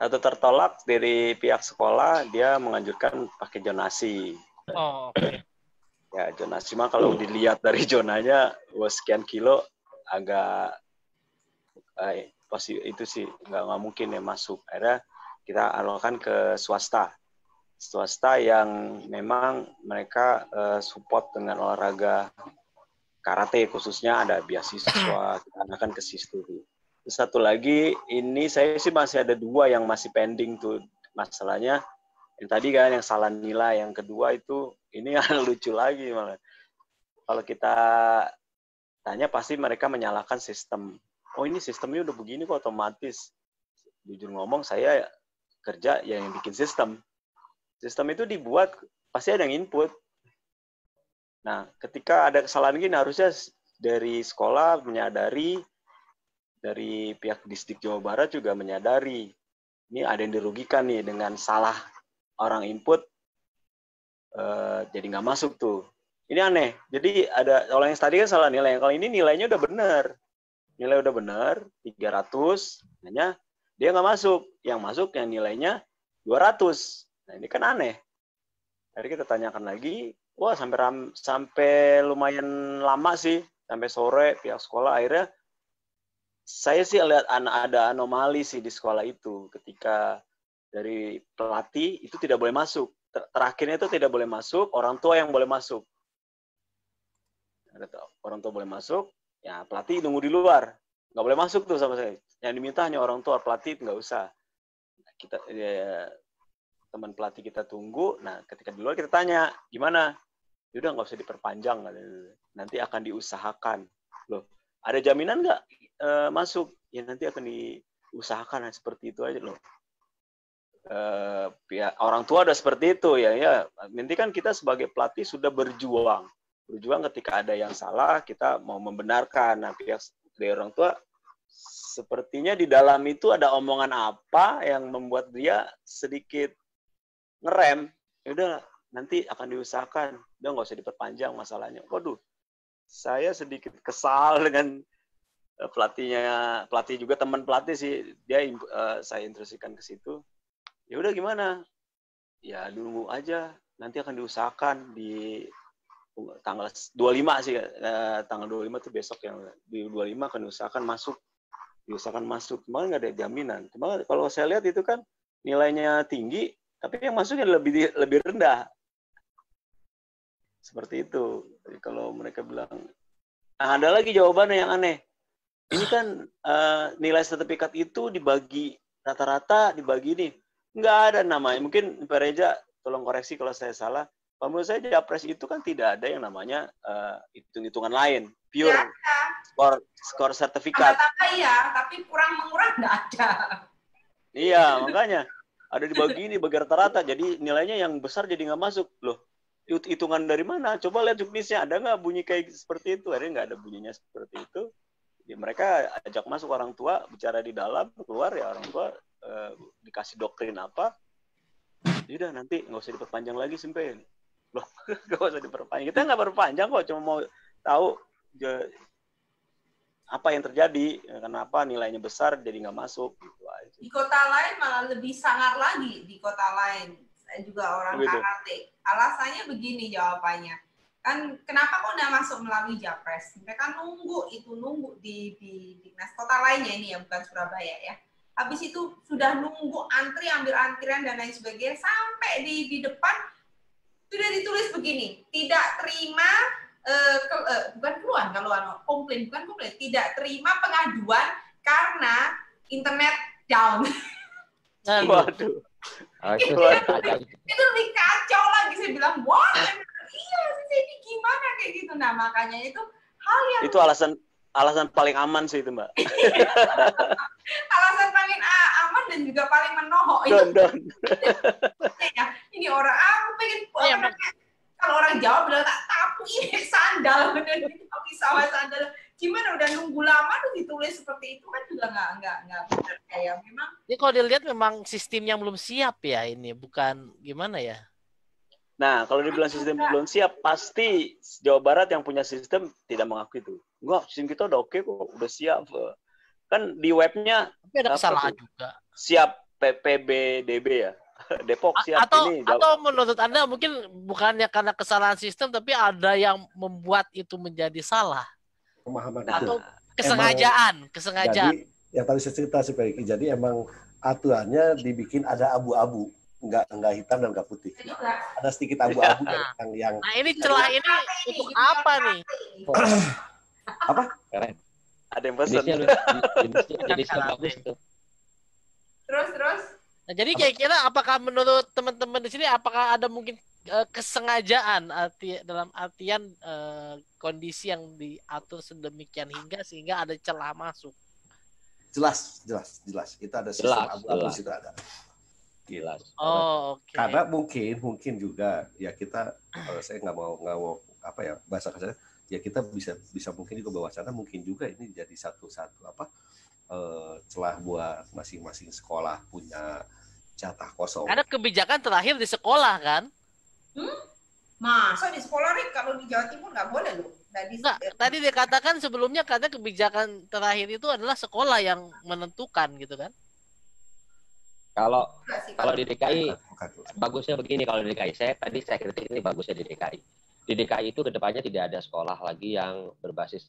tertolak dari pihak sekolah, dia menganjurkan pakai zonasi. Oh, oke. Ya, zonasi mah kalau dilihat dari zonanya, sekian kilo agak pasti itu sih nggak mungkin ya masuk. Akhirnya kita alokkan ke swasta yang memang mereka support dengan olahraga karate, khususnya ada beasiswa, kita akan ke situ. Terus satu lagi, ini saya sih masih ada 2 yang masih pending tuh masalahnya. Yang tadi kan yang salah nilai, yang kedua itu ini yang lucu lagi malah. Kalau kita tanya pasti mereka menyalahkan sistem. Oh, ini sistemnya udah begini kok otomatis. Jujur ngomong, saya kerja yang bikin sistem. Sistem itu dibuat, pasti ada yang input. Nah, ketika ada kesalahan gini, harusnya dari sekolah menyadari, dari pihak Distrik Jawa Barat juga menyadari. Ini ada yang dirugikan nih dengan salah orang input, jadi nggak masuk tuh. Ini aneh. Jadi ada, kalau yang tadi kan salah nilai, kalau ini nilainya udah benar. Nilai udah benar, 300, hanya dia nggak masuk. Yang masuk yang nilainya 200. Nah, ini kan aneh. Jadi kita tanyakan lagi, wah sampai lumayan lama sih, sampai sore pihak sekolah. Akhirnya saya sih lihat ada anomali sih di sekolah itu, ketika dari pelatih itu tidak boleh masuk. Terakhirnya itu tidak boleh masuk, orang tua yang boleh masuk. Orang tua boleh masuk, ya pelatih nunggu di luar. Nggak boleh masuk tuh sama saya. Yang diminta hanya orang tua, pelatih nggak usah. Kita teman pelatih kita tunggu. Nah, ketika di luar kita tanya, gimana? Yaudah nggak usah diperpanjang, nanti akan diusahakan. Loh, ada jaminan nggak masuk? Ya nanti akan diusahakan, seperti itu aja loh. Orang tua udah seperti itu ya. Nanti kan kita sebagai pelatih sudah berjuang ketika ada yang salah, kita mau membenarkan. Nah, pihak dari orang tua sepertinya di dalam itu ada omongan apa yang membuat dia sedikit ngerem. Ya udah, nanti akan diusahakan. Udah nggak usah diperpanjang masalahnya. Waduh, saya sedikit kesal dengan pelatih juga teman pelatih sih. Dia saya instruksikan ke situ. Ya udah gimana? Ya nunggu aja. Nanti akan diusahakan di tanggal 25 sih. Tanggal 25 itu besok, yang di 25 akan diusahakan masuk. Kemarin nggak ada jaminan. Cuma kalau saya lihat itu kan nilainya tinggi, tapi yang masuknya lebih rendah. Seperti itu. Jadi kalau mereka bilang, nah ada lagi jawabannya yang aneh. Ini kan nilai sertifikat itu dibagi rata-rata, dibagi ini. Nggak ada namanya. Mungkin Pak Reza, tolong koreksi kalau saya salah. Kalau menurut saya Japres itu kan tidak ada yang namanya hitung-hitungan lain. Pure skor sertifikat. Tambah-tambah iya, tapi kurang-mengurang nggak ada. Iya, makanya. Ada dibagi ini, bagi rata-rata. Jadi nilainya yang besar jadi nggak masuk. Loh, hitungan dari mana? Coba lihat juknisnya. Ada nggak bunyi kayak seperti itu? Ada nggak ada bunyinya seperti itu? Ya, mereka ajak masuk orang tua, bicara di dalam, keluar ya orang tua dikasih doktrin apa. Yaudah, nanti nggak usah diperpanjang lagi sampai. Loh, nggak usah diperpanjang. Kita nggak perpanjang kok, cuma mau tahu apa yang terjadi, kenapa nilainya besar jadi nggak masuk. Gitu aja. Di kota lain malah lebih sangar lagi. Di kota lain, saya juga orang karate. Alasannya begini jawabannya. Kan kenapa kok nggak masuk melalui Japres? Mereka nunggu di dinas kota lainnya ini ya, bukan Surabaya ya. Habis itu sudah nunggu antri, ambil antrian dan lain sebagainya, sampai di depan sudah ditulis begini, tidak terima bukan keluhan kalau komplain, tidak terima pengaduan karena internet down. Waduh. Itu lebih kacau lagi, saya bilang, wah, iya sih, ini gimana kayak gitu. Nah, makanya itu hal yang itu alasan paling aman sih itu, Mbak. Alasan dan juga paling menohok Don. ya, ini orang aku pengen kalau orang Jawa bilang tak tapu ini sandal bener tapi sama sandal gimana udah nunggu lama tuh ditulis seperti itu kan juga nggak benar kayak memang Ini kalau dilihat memang sistemnya belum siap ya ini, bukan gimana ya? Nah, kalau dibilang sistem belum siap, pasti Jawa Barat yang punya sistem tidak mengakui itu. Enggak, sistem kita udah oke kok, udah siap. Kan di webnya Tapi ada kesalahan juga. Siap PBDB ya. Depok siap ini. Atau menurut Anda mungkin bukannya karena kesalahan sistem, tapi ada yang membuat itu menjadi salah. Pemahaman Atau itu. kesengajaan. Jadi yang tadi saya cerita sih Pak Iki, jadi emang aturannya dibikin ada abu-abu, nggak hitam dan nggak putih. Ada sedikit abu-abu yang. Nah ini celah ini untuk apa nih? Apa? Keren. Ada yang pesan. Terus. Nah, jadi kira-kira apakah menurut teman-teman di sini apakah ada mungkin kesengajaan dalam artian kondisi yang diatur sedemikian sehingga ada celah masuk? Jelas. Kita ada sistem abu-abu situ ada. Jelas. Oh, oke. Karena mungkin juga ya kita saya nggak mau apa ya bahasa kasarnya ya kita bisa mungkin juga bawah sana mungkin juga ini jadi satu celah buat masing-masing sekolah punya jatah kosong. Ada kebijakan terakhir di sekolah kan? Masa di sekolah nih kalau di Jawa Timur nggak boleh loh. Tadi dia katakan sebelumnya katanya kebijakan terakhir itu adalah sekolah yang menentukan gitu kan? Kalau di DKI bagusnya begini kalau di DKI. Saya kritik ini bagusnya di DKI. Di DKI itu kedepannya tidak ada sekolah lagi yang berbasis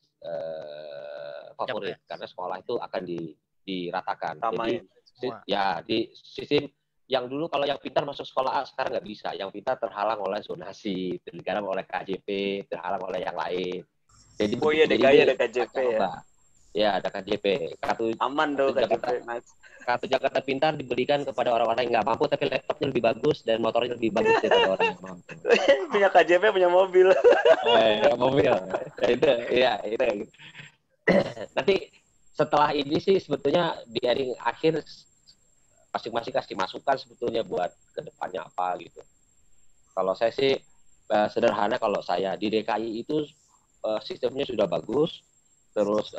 favorit karena sekolah itu akan diratakan. Jadi ya di sistem yang dulu kalau yang pintar masuk sekolah A sekarang nggak bisa. Yang pintar terhalang oleh zonasi, terhalang oleh KJP, terhalang oleh yang lain. Jadi DKI ada KJP ya. Ya ada KJP. Aman dong KJP. Kartu Jakarta Pintar diberikan kepada orang-orang yang nggak mampu tapi laptopnya lebih bagus dan motornya lebih bagus daripada orang yang mampu. Punya KJP, punya mobil. Mobil. Itu. Nanti setelah ini sih sebetulnya di akhir masing-masing kasih masukan sebetulnya buat ke depannya apa gitu. Kalau saya sih sederhana kalau saya di DKI itu sistemnya sudah bagus. Terus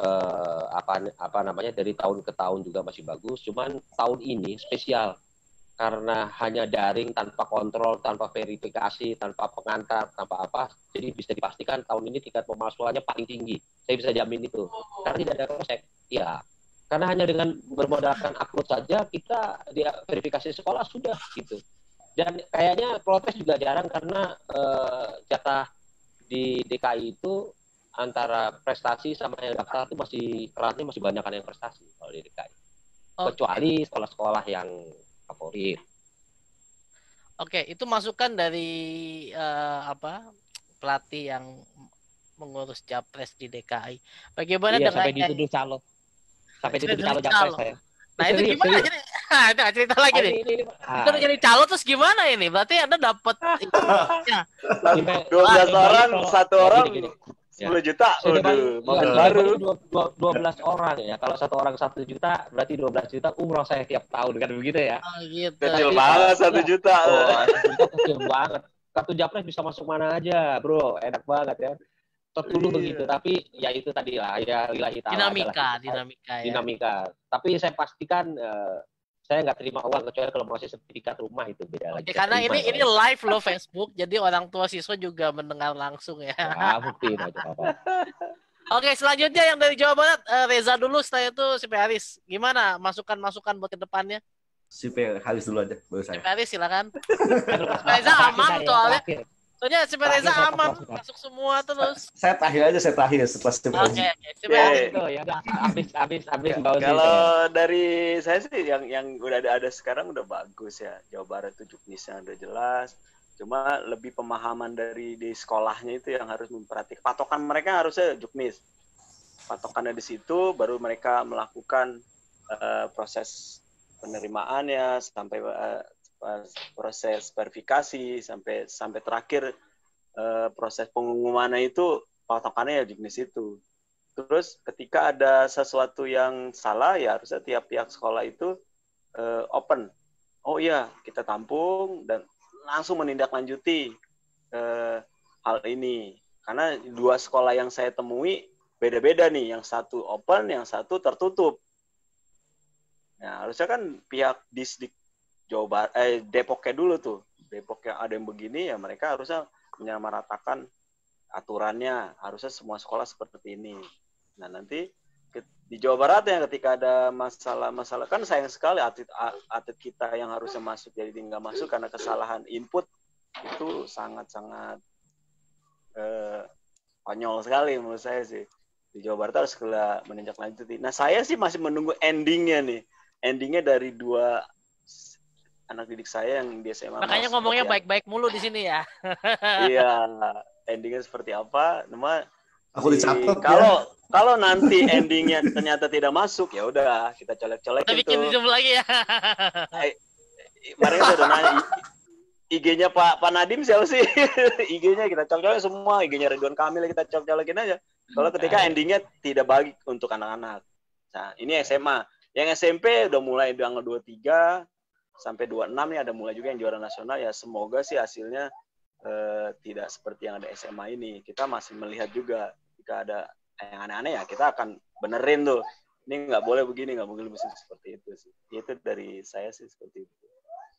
apa namanya dari tahun ke tahun juga masih bagus. Cuman tahun ini spesial karena hanya daring tanpa kontrol, tanpa verifikasi, tanpa pengantar, tanpa apa. Jadi bisa dipastikan tahun ini tingkat pemalsuannya paling tinggi. Saya bisa jamin itu. Karena tidak ada cross-check. Ya. Karena hanya dengan bermodalkan upload saja kita verifikasi sekolah sudah gitu. Dan kayaknya protes juga jarang karena jatah di DKI itu antara prestasi sama yang daftar itu kelasnya masih banyak yang prestasi kalau di DKI. Kecuali sekolah-sekolah yang favorit. Oke, itu masukan dari pelatih yang mengurus Japres di DKI. Bagaimana dengan sampai dituduh calo. Sampai dituduh calo Japres saya. Nah, itu gimana jadi? Itu cerita lagi nih. Itu jadi calo terus gimana ini? Berarti Anda dapat 12 orang, satu orang 10 juta, mobil baru. 12 orang ya. Kalau satu orang 1 juta, berarti 12 juta umroh saya tiap tahun kan begitu ya. Gitu. Kecil banget 1 juta. Kecil banget. Kartu Japres bisa masuk mana aja, bro. Enak banget ya. Tertuduh begitu, tapi ya itu tadi lah ya lillahi ta'ala. Dinamika. Tapi saya pastikan saya nggak terima uang kecuali kalau masih sertifikat rumah itu beda lagi. Karena ini live loh Facebook, jadi orang tua siswa juga mendengar langsung ya. Ya, buktiin aja apa. Oke, selanjutnya yang dari Jawa Barat, Reza dulu, setelah itu si Haris. Gimana masukan-masukan buat ke depannya? Si Haris dulu aja, baru saya. Si Haris silakan. Reza aman soalnya. Soalnya si Reza aman, masuk semua terus. Saya terakhir setelah si Oke. Ya udah habis Kalau dari saya sih yang udah ada sekarang udah bagus ya. Jawa Barat itu juknisnya udah jelas. Cuma lebih pemahaman dari di sekolahnya itu yang harus memperhatikan. Patokan mereka harusnya juknis. Patokannya di situ baru mereka melakukan proses penerimaannya sampai proses verifikasi sampai terakhir proses pengumumannya itu patokannya ya juknis itu. Terus ketika ada sesuatu yang salah ya harusnya tiap pihak sekolah itu open. Oh iya, kita tampung dan langsung menindaklanjuti hal ini. Karena 2 sekolah yang saya temui beda-beda nih, yang satu open, yang satu tertutup. Nah, harusnya kan pihak Disdik Jawa Barat, Depoknya dulu tuh. Depok yang ada yang begini, ya mereka harusnya menyamaratakan aturannya. Harusnya semua sekolah seperti ini. Nah, nanti di Jawa Barat ya ketika ada masalah-masalah, kan sayang sekali atlet kita yang harusnya masuk jadi nggak masuk karena kesalahan input, itu sangat-sangat konyol sekali menurut saya sih. Di Jawa Barat harus segera menindaklanjuti. Nah, saya sih masih menunggu endingnya nih. Endingnya dari 2 anak didik saya yang di SMA. Makanya ngomongnya baik-baik mulu di sini ya. Iya, endingnya seperti apa? Aku dicatat kalau nanti endingnya ternyata tidak masuk, ya udah kita colek-colekin tuh. Kita bikin Zoom lagi ya. Mereka udah nanya IG-nya Pak Nadiem siapa sih? IG-nya kita colek-colek semua, IG-nya Ridwan Kamil kita colek-colekin aja. Kalau ketika endingnya tidak baik untuk anak-anak. Nah, ini SMA. Yang SMP udah mulai tanggal 23 sampai 26 nih ada mulai juga yang juara nasional, ya semoga sih hasilnya tidak seperti yang ada SMA ini. Kita masih melihat juga jika ada yang aneh-aneh ya kita akan benerin tuh. Ini nggak boleh begini, nggak boleh seperti itu sih. Itu dari saya sih seperti itu.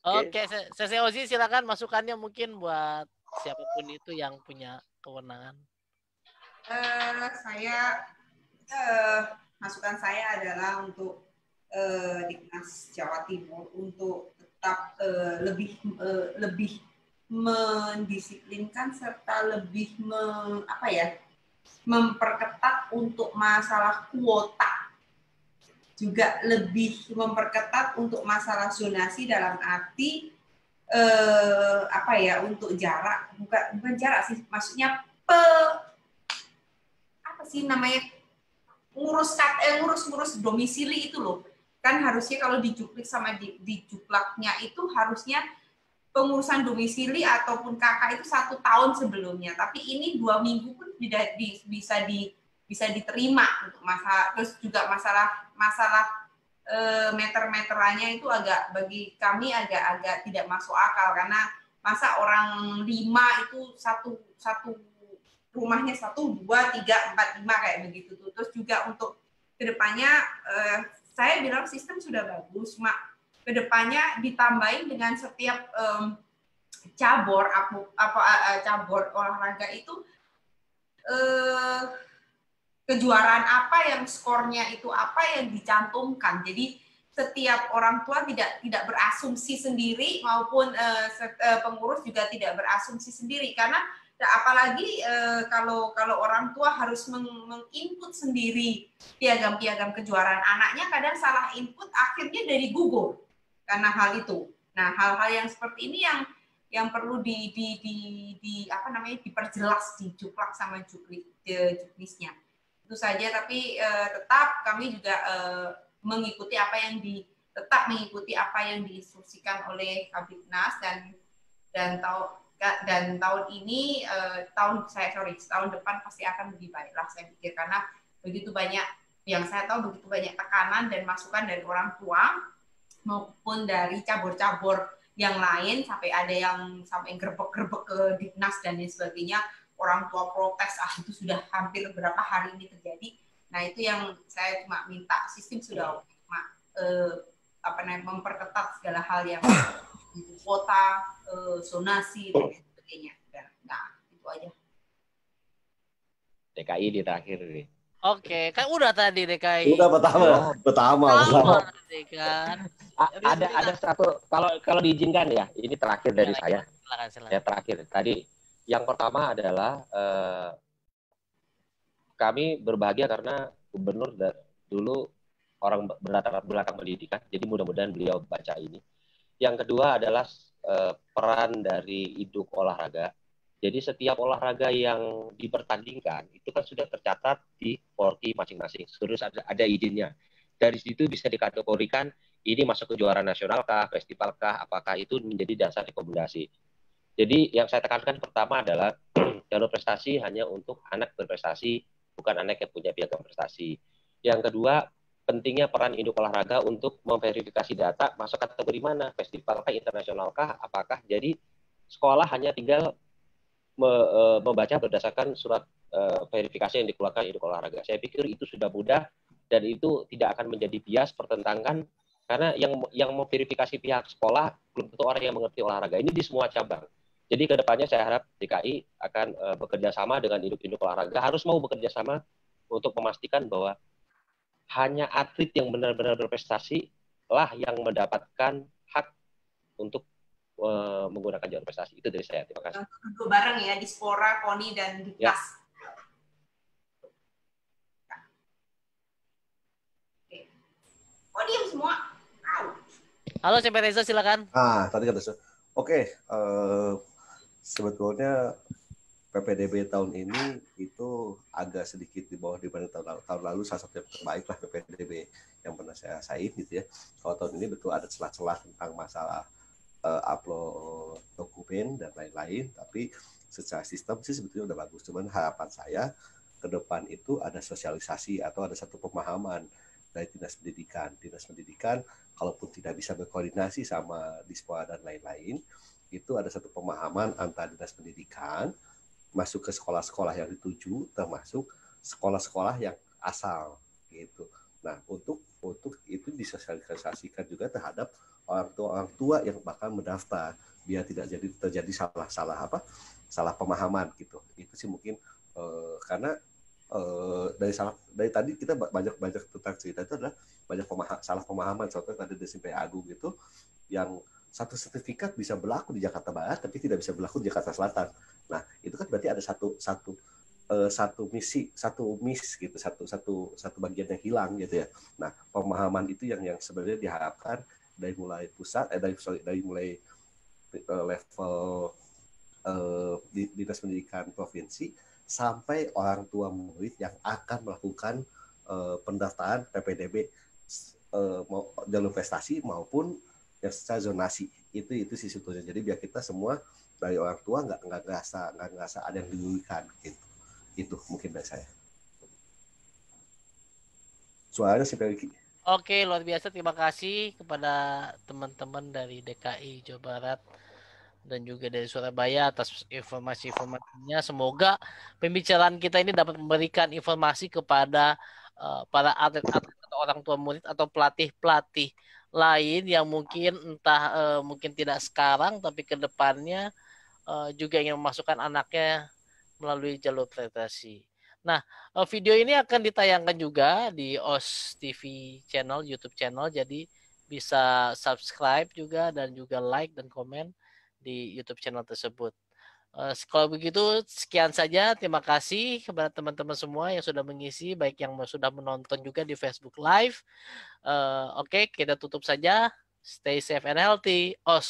Oke, Sese Ozi silakan masukannya mungkin buat siapapun itu yang punya kewenangan. Masukan saya adalah untuk Dinas Jawa Timur untuk tetap lebih mendisiplinkan serta lebih memperketat untuk masalah kuota, juga lebih memperketat untuk masalah zonasi dalam arti untuk jarak, bukan jarak sih, maksudnya ngurus domisili itu loh. Kan harusnya kalau di Juklik sama di Juklaknya itu harusnya pengurusan domisili ataupun KK itu 1 tahun sebelumnya. Tapi ini 2 minggu pun bisa diterima untuk masalah. Terus juga masalah meter-meterannya itu bagi kami agak tidak masuk akal, karena masa orang 5 itu satu rumahnya 1, 2, 3, 4, 5 kayak begitu tuh. Terus juga untuk kedepannya saya bilang sistem sudah bagus, kedepannya ditambahin dengan setiap cabur olahraga itu kejuaraan apa yang skornya itu apa yang dicantumkan. Jadi setiap orang tua tidak berasumsi sendiri maupun pengurus juga tidak berasumsi sendiri, karena apalagi kalau orang tua harus menginput sendiri piagam-piagam kejuaraan anaknya, kadang salah input akhirnya dari Google karena hal itu. Nah, hal-hal yang seperti ini yang perlu diperjelas di Juklak sama Juknisnya. Itu saja, tapi tetap kami juga mengikuti apa yang diinstruksikan oleh Kabitnas dan tahun ini tahun depan pasti akan lebih baik lah saya pikir, karena begitu banyak yang saya tahu, begitu banyak tekanan dan masukan dari orang tua maupun dari cabur-cabur yang lain, sampai ada yang sampai gerbek-gerbek ke Dinas dan lain sebagainya, orang tua protes, itu sudah hampir beberapa hari ini terjadi. Nah, itu yang saya cuma minta, sistem sudah memperketat segala hal yang kuota, zonasi dan sebagainya. Nah, itu aja. DKI di terakhir nih. Oke, kan udah tadi DKI. Udah pertama. Ada satu, kalau diizinkan ya, ini terakhir dari saya. Silakan. Ya, terakhir tadi. Yang pertama adalah kami berbahagia karena gubernur dulu orang berlatar belakang pendidikan, jadi mudah-mudahan beliau baca ini. Yang kedua adalah peran dari induk olahraga. Jadi setiap olahraga yang dipertandingkan itu kan sudah tercatat di Polki masing-masing. Terus ada izinnya. Dari situ bisa dikategorikan ini masuk ke juara nasional kah, festival kah, apakah itu menjadi dasar rekomendasi. Jadi yang saya tekankan pertama adalah jalur prestasi hanya untuk anak berprestasi, bukan anak yang punya piagam prestasi. Yang kedua, pentingnya peran induk olahraga untuk memverifikasi data masuk kategori mana, festival kah, internasional kah, apakah. Jadi sekolah hanya tinggal membaca berdasarkan surat verifikasi yang dikeluarkan induk olahraga. Saya pikir itu sudah mudah dan itu tidak akan menjadi bias pertentangan, karena yang memverifikasi pihak sekolah belum tentu orang yang mengerti olahraga. Ini di semua cabang. Jadi kedepannya saya harap DKI akan bekerja sama dengan induk-induk olahraga, harus mau bekerja sama untuk memastikan bahwa hanya atlet yang benar-benar berprestasi lah yang mendapatkan hak untuk menggunakan jalur prestasi. Itu dari saya. Terima kasih. Duduk bareng ya, Dispora, KONI, dan Diknas. Ya. Oh, diam semua. Halo, Sampai Reza, silakan. Tadi kata oke, sebetulnya PPDB tahun ini itu agak sedikit di bawah dibanding tahun lalu. Salah satu yang terbaik lah PPDB yang pernah saya sain gitu ya. Kalau tahun ini betul ada celah-celah tentang masalah upload dokumen dan lain-lain, tapi secara sistem sih sebetulnya udah bagus. Cuman harapan saya ke depan itu ada sosialisasi atau ada satu pemahaman dari Dinas Pendidikan, kalaupun tidak bisa berkoordinasi sama Dispora dan lain-lain, itu ada satu pemahaman antara Dinas Pendidikan masuk ke sekolah-sekolah yang dituju, termasuk sekolah-sekolah yang asal gitu. Nah, untuk itu disosialisasikan juga terhadap orang tua yang bakal mendaftar, biar tidak terjadi salah pemahaman gitu. Itu sih mungkin karena dari tadi kita banyak tentang cerita itu adalah banyak salah pemahaman. Contohnya tadi di SMP Agung itu yang satu sertifikat bisa berlaku di Jakarta Barat tapi tidak bisa berlaku di Jakarta Selatan. Nah, itu kan berarti ada satu miss gitu, satu bagian yang hilang gitu ya. Nah, pemahaman itu yang sebenarnya diharapkan dari mulai pusat dari mulai level Dinas Pendidikan provinsi sampai orang tua murid yang akan melakukan pendaftaran PPDB jalur prestasi maupun yang secara zonasi. Itu sih sebetulnya. Jadi biar kita semua dari orang tua nggak ngerasa ada yang dirugikan gitu. Itu mungkin dari saya. Suaranya si Peliki. Oke, luar biasa. Terima kasih kepada teman-teman dari DKI Jawa Barat dan juga dari Surabaya atas informasi-informasinya. Semoga pembicaraan kita ini dapat memberikan informasi kepada para atlet-atlet atau orang tua murid atau pelatih-pelatih lain yang mungkin mungkin tidak sekarang tapi ke depannya juga ingin memasukkan anaknya melalui jalur prestasi. Nah, video ini akan ditayangkan juga di OS TV channel, YouTube channel, jadi bisa subscribe juga dan juga like dan komen di YouTube channel tersebut. Kalau begitu sekian saja, terima kasih kepada teman-teman semua yang sudah mengisi, baik yang sudah menonton juga di Facebook Live. Oke, kita tutup saja. Stay safe and healthy. OS.